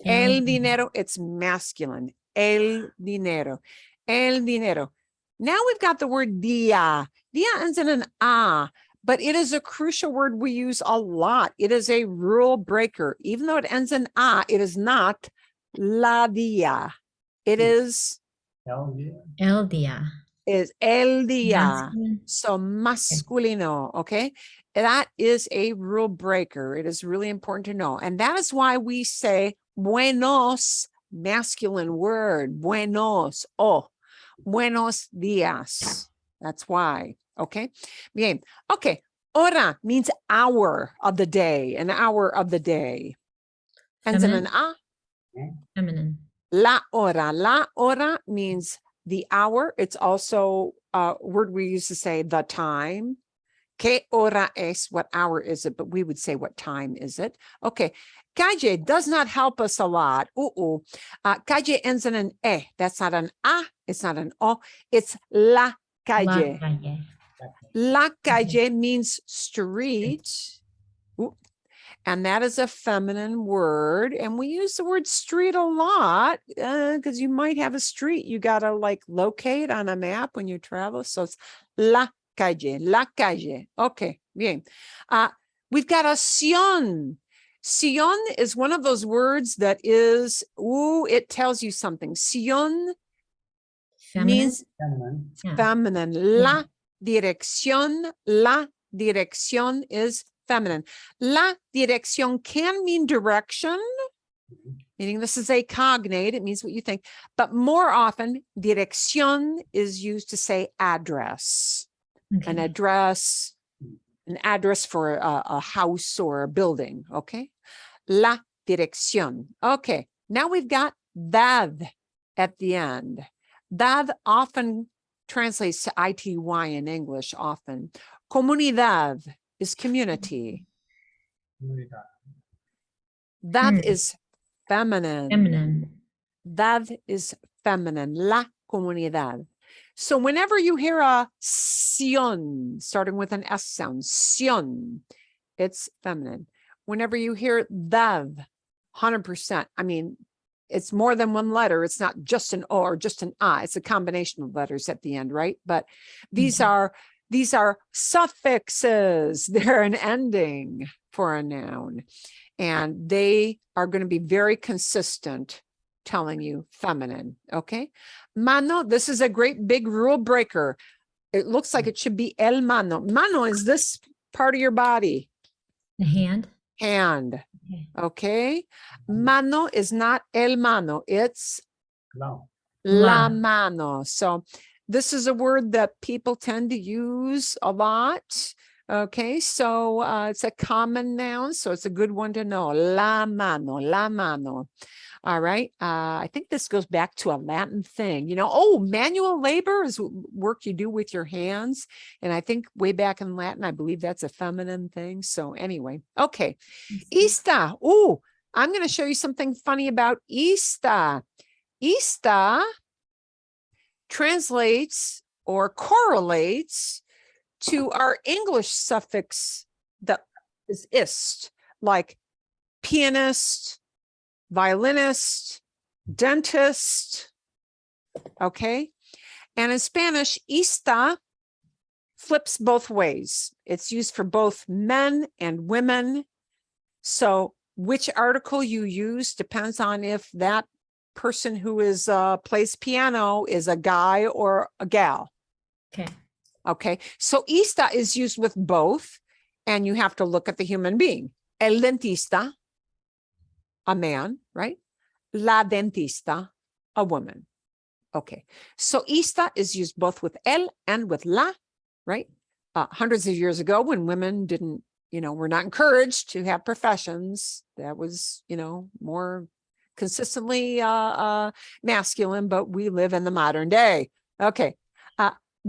El And dinero, it's masculine. El dinero. El dinero. Now we've got the word dia. Dia ends in an A, but it is a crucial word we use a lot. It is a rule breaker. Even though it ends in A, it is not la dia. It is Hell yeah. El dia. el dia. Masculine. So masculino, okay? That is a rule breaker. It is really important to know. And that is why we say buenos, masculine word, buenos, buenos dias. That's why, okay? Bien, okay. Hora means hour of the day, an hour of the day. Ends in an A. Feminine. La hora means the hour. It's also a word we used to say the time. Que hora es? What hour is it? But we would say what time is it? Okay. Calle does not help us a lot. Calle ends in an E. That's not an A. It's not an O. It's la calle. La calle. La calle means street. And that is a feminine word. And we use the word street a lot because you might have a street you got to like locate on a map when you travel. So it's la calle, la calle. Okay, bien. We've got a sion. Sion is one of those words that is, it tells you something. Sion Feminine. means Feminine. Yeah. feminine. La dirección is feminine. La dirección can mean direction, meaning this is a cognate. It means what you think. But more often, dirección is used to say address. Okay. An address for a house or a building. Okay. La dirección. Okay. Now we've got dad at the end. Dad often translates to ity in English often. Comunidad is community. That is feminine. Feminine. That is feminine. La comunidad. So whenever you hear a sion, starting with an S sound, sion, it's feminine. Whenever you hear dav, 100%, I mean, it's more than one letter. It's not just an O or just an I. It's a combination of letters at the end, right? But these are suffixes. They're an ending for a noun. And they are going to be very consistent telling you feminine, okay? Mano, this is a great big rule breaker. It looks like it should be el mano. Mano is this part of your body. The hand. Hand, Okay. okay? Mano is not el mano, it's No. la La. mano. So this is a word that people tend to use a lot. Okay, so it's a common noun, so it's a good one to know. La mano, la mano. All right, I think this goes back to a Latin thing. You know, manual labor is work you do with your hands. And I think way back in Latin, I believe that's a feminine thing. So anyway, okay. Ista. I'm going to show you something funny about ista. Ista translates or correlates to our English suffix that is ist, like pianist, violinist, dentist, okay? And in Spanish, ista flips both ways. It's used for both men and women. So which article you use depends on if that person who is plays piano is a guy or a gal. Okay. Okay, so ista is used with both, and you have to look at the human being. El dentista, a man, right? La dentista, a woman. Okay, so ista is used both with el and with la, right? Hundreds of years ago, when women didn't, were not encouraged to have professions, that was, more consistently masculine, but we live in the modern day. Okay.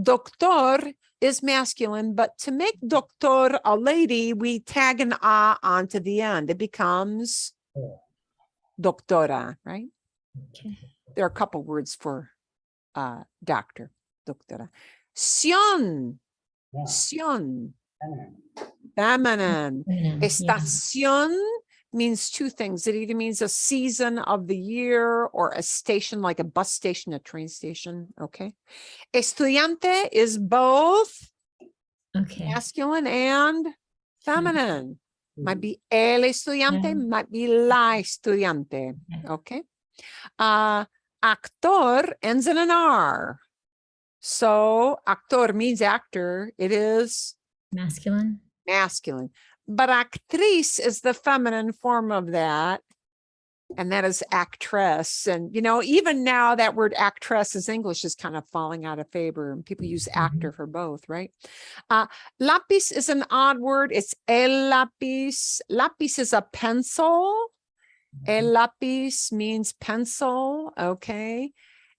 Doctor is masculine, but to make doctor a lady, we tag an a onto the end. It becomes doctora, right? Okay. There are a couple words for doctor, doctora. Sion, Yeah. sion, Feminine. feminine. Feminine. Yeah. Estación means two things. It either means a season of the year or a station, like a bus station, a train station. Okay. Estudiante is both Okay. masculine and feminine. Might be el estudiante, might be la estudiante. Okay. Actor ends in an R. So actor means actor. It is Masculine. masculine. But actriz is the feminine form of that. And that is actress. And, even now that word actress is English is kind of falling out of favor. And people use actor for both, right? Lápiz is an odd word. It's el lápiz. Lápiz is a pencil. El lápiz means pencil. Okay.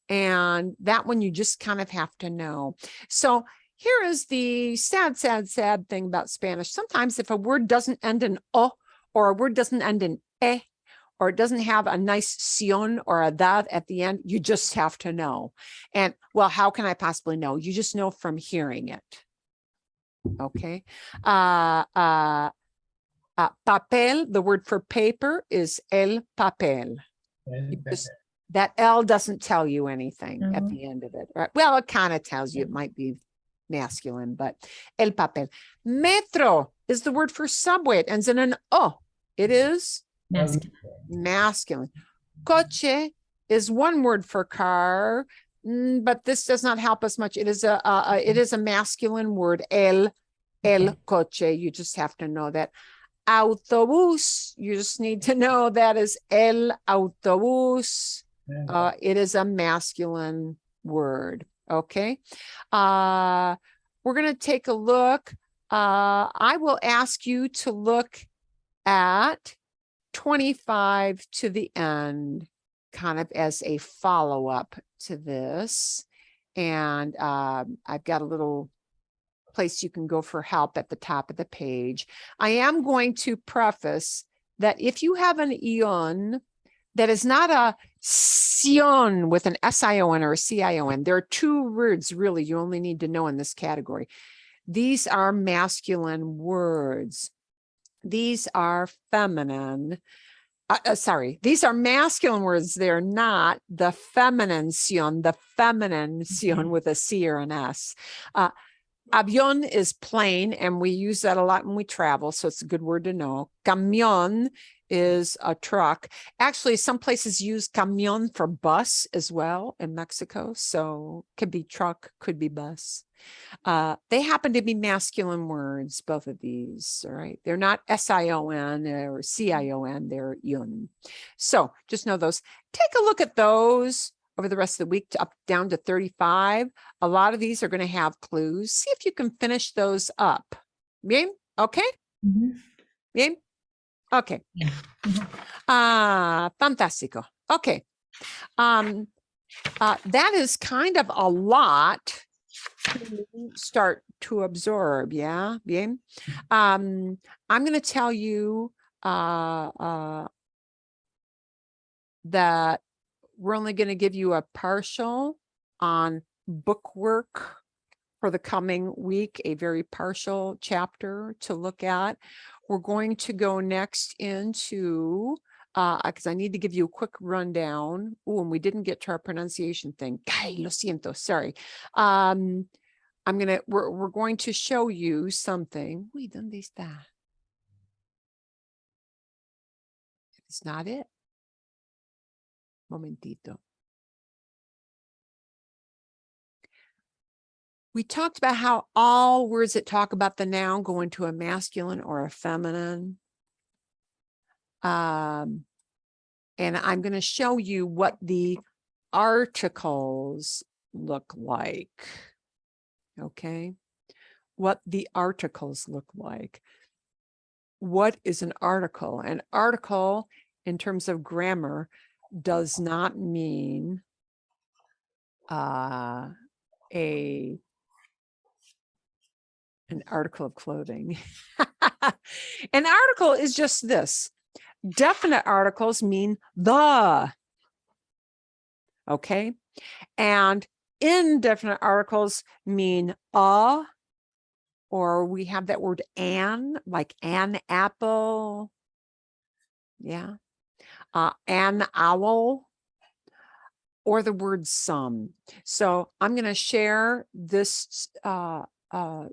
And that one you just kind of have to know. So here is the sad thing about Spanish. Sometimes if a word doesn't end in o, or a word doesn't end in e, or it doesn't have a nice sion or a dad at the end, you just have to know. And well, how can I possibly know? You just know from hearing it. Okay. Papel, the word for paper, is el papel. El That L doesn't tell you anything at No. the end of it, right? Well, it kind of tells you it might be masculine, but el papel. Metro is the word for subway. It ends in an O. It is Masculine. masculine. Coche is one word for car, but this does not help us much. It is a masculine word. El coche. You just have to know that. Autobús, you just need to know that is el autobús. It is a masculine word. Okay. We're going to take a look. I will ask you to look at 25 to the end, kind of as a follow-up to this. And I've got a little place you can go for help at the top of the page. I am going to preface that if you have an ion that is not a sion with an S-I-O-N or a C-I-O-N, there are two words really you only need to know in this category. These are masculine words. These are feminine. These are masculine words. They're not the feminine sion with a C or an S. Avión is plane, and we use that a lot when we travel, so it's a good word to know. Camión is a truck. Actually, some places use camión for bus as well in Mexico, so could be truck, could be bus. They happen to be masculine words, both of these, all right? They're not S-I-O-N or C-I-O-N, they're yun. So just know those. Take a look at those over the rest of the week up down to 35. A lot of these are going to have clues. See if you can finish those up. Bien? Okay? Bien? Okay. Fantastico. Okay. That is kind of a lot to start to absorb. Yeah. Bien. I'm going to tell you that we're only going to give you a partial on bookwork for the coming week, a very partial chapter to look at. We're going to go next into, because I need to give you a quick rundown. Oh, and we didn't get to our pronunciation thing. Ay, lo siento, sorry. We're going to show you something. Uy, ¿dónde está? It's not it. Momentito. We talked about how all words that talk about the noun go into a masculine or a feminine. And I'm going to show you what the articles look like. Okay. What the articles look like. What is an article? An article, in terms of grammar, does not mean an article of clothing. An article is just this. Definite articles mean the. Okay. And indefinite articles mean a, or we have that word an, like an apple. Yeah. An owl, or the word some. So I'm going to share this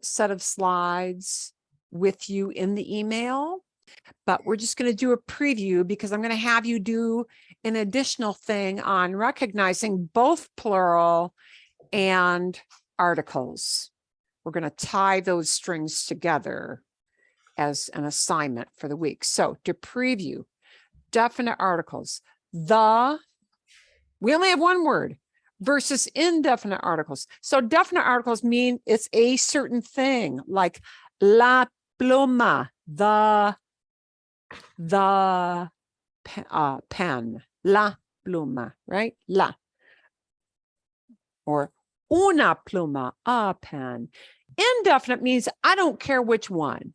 set of slides with you in the email, but we're just going to do a preview because I'm going to have you do an additional thing on recognizing both plural and articles. We're going to tie those strings together as an assignment for the week. So to preview, definite articles, we only have one word, versus indefinite articles. So definite articles mean it's a certain thing, like la pluma, the pen, la pluma, right? La. Or una pluma, a pen. Indefinite means I don't care which one.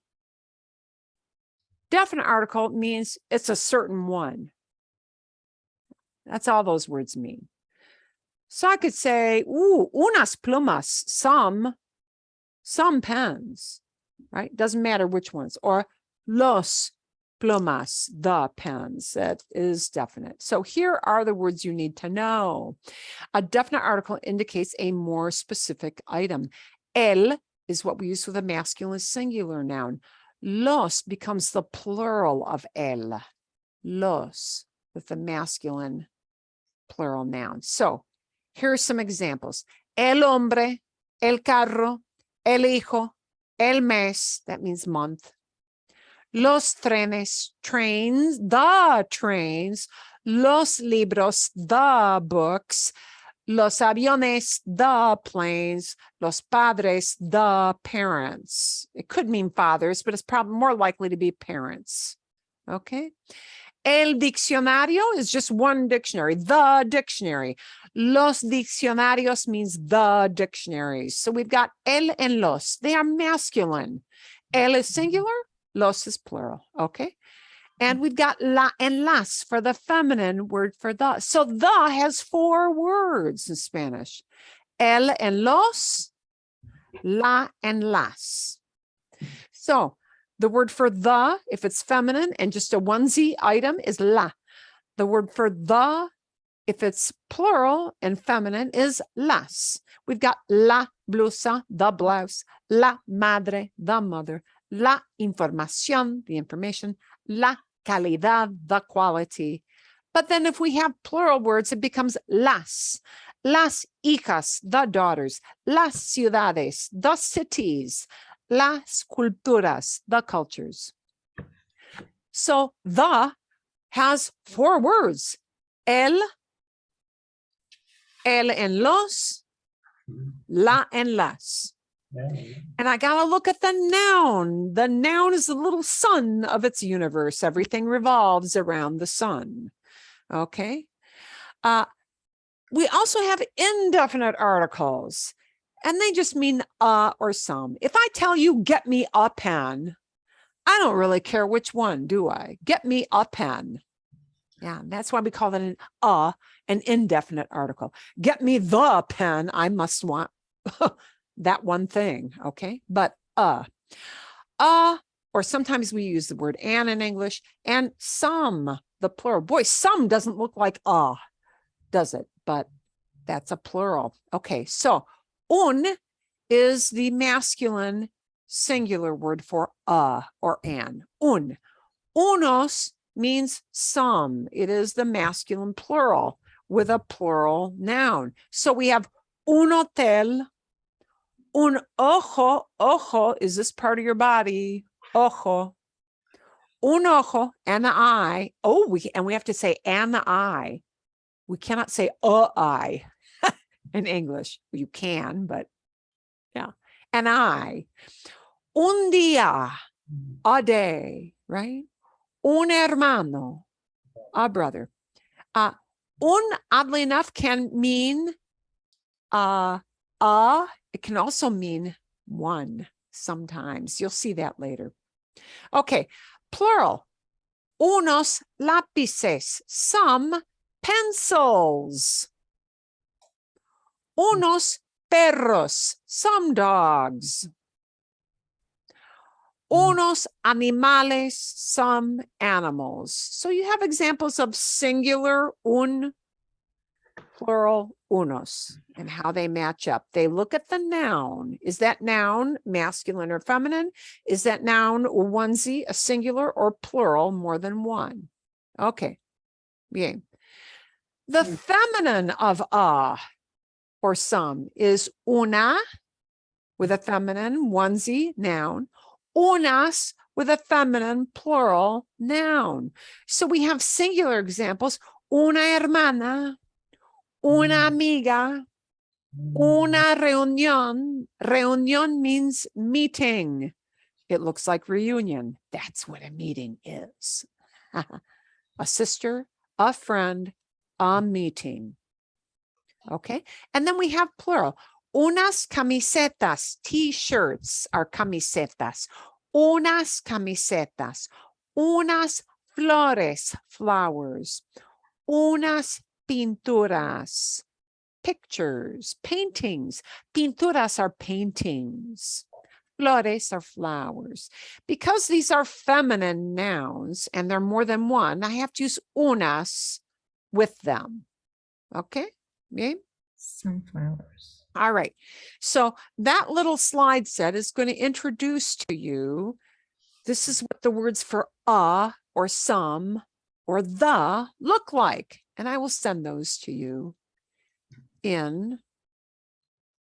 Definite article means it's a certain one. That's all those words mean. So I could say, unas plumas, some pens, right? Doesn't matter which ones. Or los plumas, the pens. That is definite. So here are the words you need to know. A definite article indicates a more specific item. El is what we use with a masculine singular noun. Los becomes the plural of el. Los with the masculine plural noun. So here are some examples. El hombre, el carro, el hijo, el mes, that means month. Los trenes, trains, the trains. Los libros, the books. Los aviones, the planes. Los padres, the parents. It could mean fathers, but it's probably more likely to be parents. Okay. El diccionario is just one dictionary, the dictionary. Los diccionarios means the dictionaries. So we've got el and los. They are masculine. El is singular, los is plural. Okay. And we've got la and las for the feminine word for the. So the has 4 words in Spanish. El and los, la and las. So the word for the, if it's feminine and just a onesie item, is la. The word for the, if it's plural and feminine, is las. We've got la blusa, the blouse, la madre, the mother, la información, the information, la calidad, the quality. But then if we have plural words, it becomes las. Las hijas, the daughters, las ciudades, the cities, las culturas, the cultures. So the has 4 words. El and los, la and las. And I got to look at the noun. The noun is the little sun of its universe. Everything revolves around the sun. Okay. We also have indefinite articles, and they just mean or some. If I tell you, get me a pen, I don't really care which one, do I? Get me a pen. Yeah, that's why we call it an indefinite article. Get me the pen, I must want that one thing, okay? But or sometimes we use the word an in English, and some, the plural. Boy, some doesn't look like does it? But that's a plural. Okay, so un is the masculine singular word for or an. Un. Unos means some. It is the masculine plural with a plural noun. So we have un hotel, un ojo. Ojo is this part of your body. Ojo. Un ojo, an eye. Oh, we have to say an eye. We cannot say a eye in English. You can, but yeah. An eye. Un día, a day, right? Un hermano, a brother. Un, oddly enough, can mean it can also mean one sometimes. You'll see that later. Okay, plural. Unos lápices, some pencils. Unos perros, some dogs. Unos animales, some animals. So you have examples of singular un, plural unos, and how they match up. They look at the noun. Is that noun masculine or feminine? Is that noun onesie, a singular, or plural, more than one? Okay. Bien. The feminine of or some is una with a feminine onesie noun, unas with a feminine plural noun. So we have singular examples: una hermana, una amiga, una reunión. Reunión means meeting. It looks like reunion. That's what a meeting is. A sister, a friend, a meeting. Okay. And then we have plural. Unas camisetas, t-shirts are camisetas. Unas camisetas. Unas flores, flowers. Unas pinturas, pictures, paintings. Pinturas are paintings. Flores are flowers. Because these are feminine nouns and they're more than one, I have to use unas with them. Okay? Bien? Sunflowers. All right. So that little slide set is going to introduce to you, this is what the words for or some or the look like. And I will send those to you in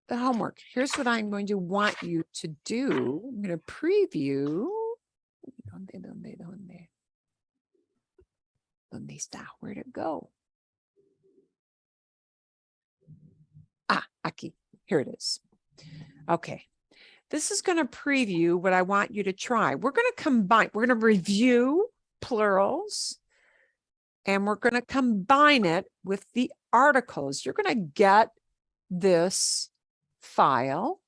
the homework. Here's what I'm going to want you to do. I'm going to preview. ¿Dónde está? Where'd it go? Aquí. Here it is. Okay. This is going to preview what I want you to try. We're going to combine, we're going to review plurals, and we're going to combine it with the articles. You're going to get this file.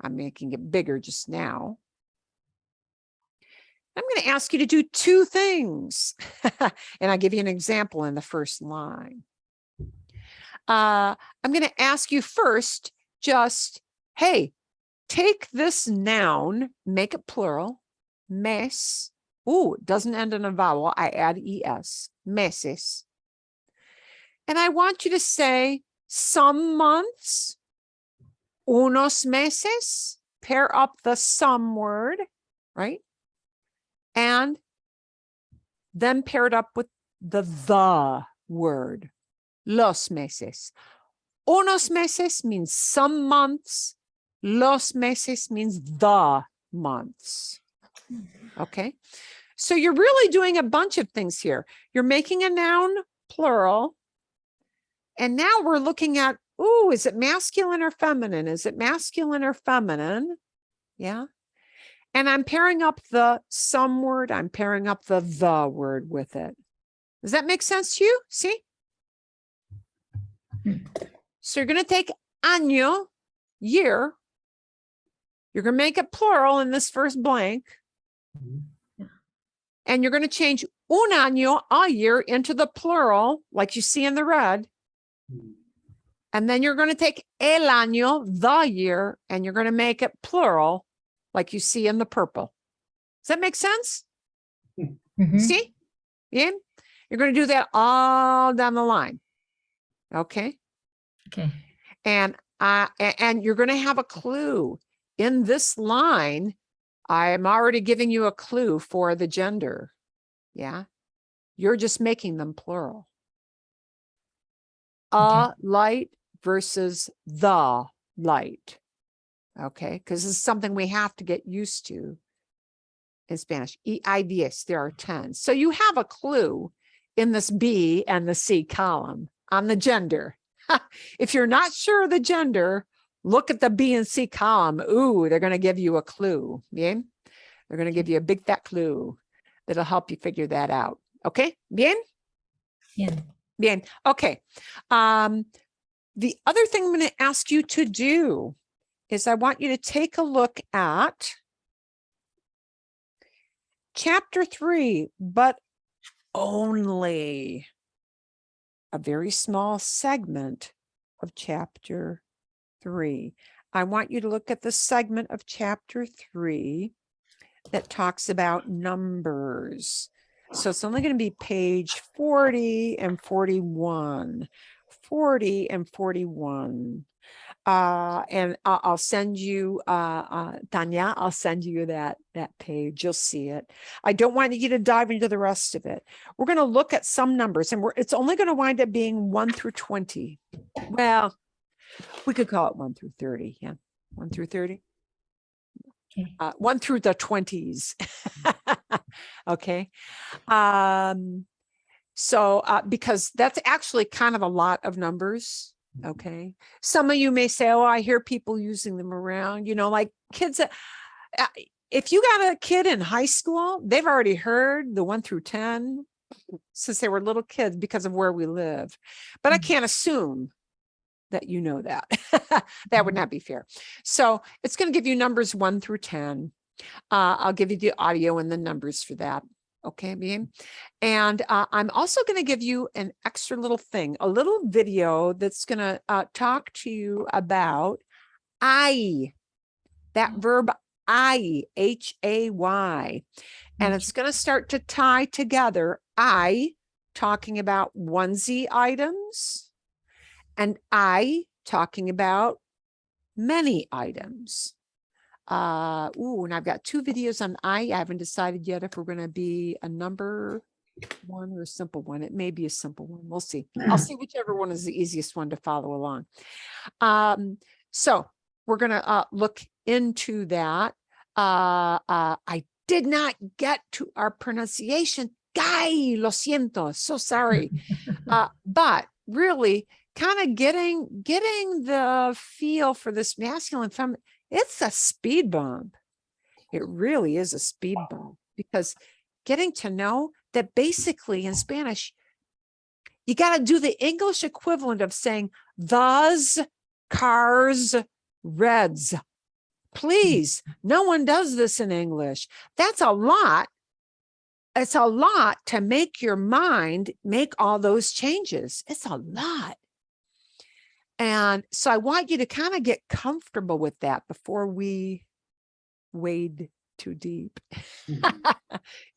I'm making it bigger just now. I'm going to ask you to do two things. And I'll give you an example in the first line. I'm going to ask you first, just, hey, take this noun, make it plural, mes. Ooh, it doesn't end in a vowel. I add es, meses. And I want you to say some months, unos meses, pair up the some word, right? And then pair it up with the word, los meses. Unos meses means some months. Los meses means the months. Okay. So you're really doing a bunch of things here. You're making a noun plural. And now we're looking at, ooh, is it masculine or feminine? Is it masculine or feminine? Yeah. And I'm pairing up the some word. I'm pairing up the word with it. Does that make sense to you? See? So you're going to take año, year. You're going to make it plural in this first blank. And you're going to change un año, a year, into the plural, like you see in the red. And then you're going to take el año, the year, and you're going to make it plural, like you see in the purple. Does that make sense? Mhm. See? Yeah. You're going to do that all down the line. Okay. Okay. And you're going to have a clue in this line. I'm already giving you a clue for the gender. Yeah. You're just making them plural. Okay. Light versus the light. Okay. Because this is something we have to get used to in Spanish. EIVs, there are 10. So you have a clue in this B and the C column on the gender. If you're not sure of the gender, look at the B and C column. Ooh, they're going to give you a clue. Bien? They're going to give you a big fat clue that'll help you figure that out. Okay? Bien? Yeah. Bien. Okay. The other thing I'm going to ask you to do is I want you to take a look at chapter 3, but only a very small segment of chapter 3. I want you to look at the segment of chapter 3 that talks about numbers. So it's only going to be page 40 and 41. 40 and 41. And I'll send you, Tanya, I'll send you that page. You'll see it. I don't want you to dive into the rest of it. We're going to look at some numbers, and it's only going to wind up being 1 through 20. Well, we could call it 1 through 30. Yeah. 1 through 30. Okay. 1 through the 20s. Okay. So because that's actually kind of a lot of numbers. Okay. Some of you may say, oh, I hear people using them around, like kids. If you got a kid in high school, they've already heard the 1 through 10 since they were little kids because of where we live. But I can't assume that you know that. That would not be fair. So it's going to give you numbers 1 through 10. I'll give you the audio and the numbers for that. Okay, Bien. And I'm also going to give you an extra little thing, a little video that's going to talk to you about I. that verb Hay, and it's going to start to tie together. Talking about onesie items, and I talking about many items. And I've got 2 videos on I haven't decided yet if we're going to be a number one or a simple one. It may be a simple one. We'll see. I'll see whichever one is the easiest one to follow along. So we're going to look into that. I did not get to our pronunciation. Guy, lo siento, so sorry. But really kind of getting the feel for this masculine feminine. It's a speed bump. It really is a speed bump, because getting to know that basically in Spanish, you got to do the English equivalent of saying those cars reds. Please, no one does this in English. That's a lot. It's a lot to make your mind make all those changes. It's a lot. And so I want you to kind of get comfortable with that before we wade too deep,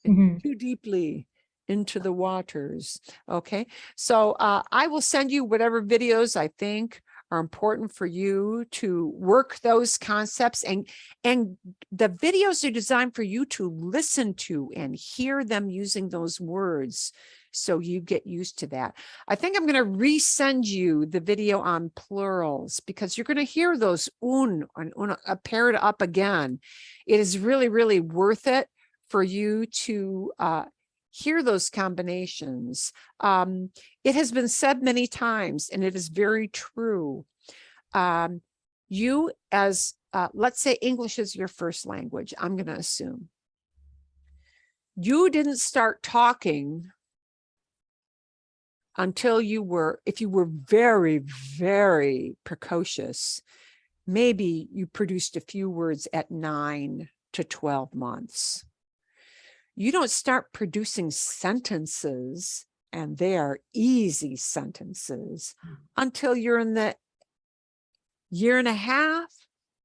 too deeply into the waters. Okay. So I will send you whatever videos I think are important for you to work those concepts, and the videos are designed for you to listen to and hear them using those words, so you get used to that. I think I'm going to resend you the video on plurals, because you're going to hear those and una paired up again. It is really, really worth it for you to hear those combinations. It has been said many times, and it is very true. You as, let's say English is your first language, I'm going to assume. You didn't start talking until if you were very, very precocious, maybe you produced a few words at 9 to 12 months. You don't start producing sentences, and they are easy sentences, until you're in the 1.5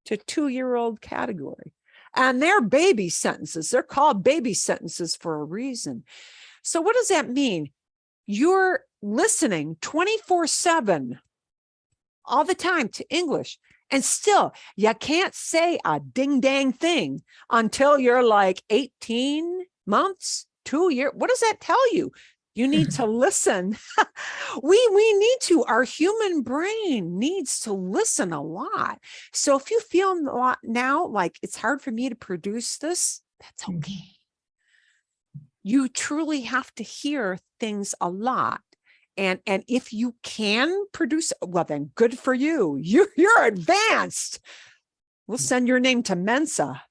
to 2-year-old category. And they're baby sentences. They're called baby sentences for a reason. So what does that mean? You're listening 24/7 all the time to English, and still you can't say a ding dang thing until you're like 18 months, 2 years. What does that tell you? You need to listen. We need to. Our human brain needs to listen a lot. So if you feel a lot now like it's hard for me to produce this, that's okay. You truly have to hear things a lot. And if you can produce, well, then good for you. You're advanced. We'll send your name to Mensa.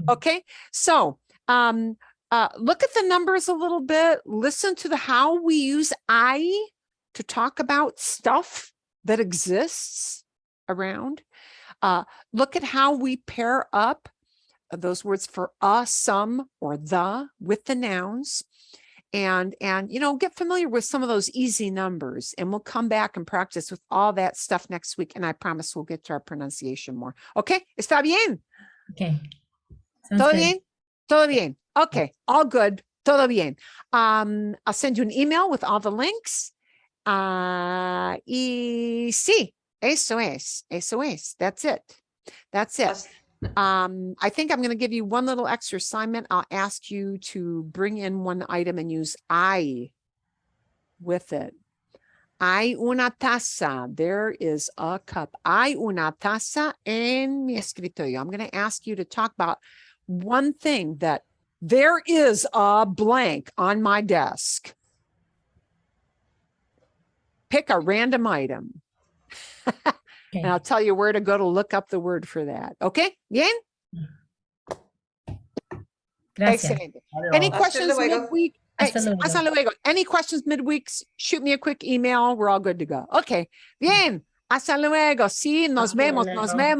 Okay. So look at the numbers a little bit. Listen to how we use I to talk about stuff that exists around. Look at how we pair up those words for some, or the with the nouns. And get familiar with some of those easy numbers, and we'll come back and practice with all that stuff next week. And I promise we'll get to our pronunciation more. Okay. ¿Está bien? Okay. Sounds ¿Todo good. bien? Todo bien. Okay. All good. Todo bien. I'll send you an email with all the links. Y sí, eso es. That's it. I think I'm going to give you one little extra assignment. I'll ask you to bring in one item and use I with it. Hay una taza. There is a cup. Hay una taza en mi escritorio. I'm going to ask you to talk about one thing that there is a blank on my desk. Pick a random item. Okay. And I'll tell you where to go to look up the word for that. Okay? Bien? Gracias. Excelente. Any Adios. questions Hasta luego. midweek? Hasta luego. Hasta luego. Any questions midweek? Shoot me a quick email. We're all good to go. Okay. Bien. Hasta luego. Sí, nos Hasta vemos. luego. Nos vemos.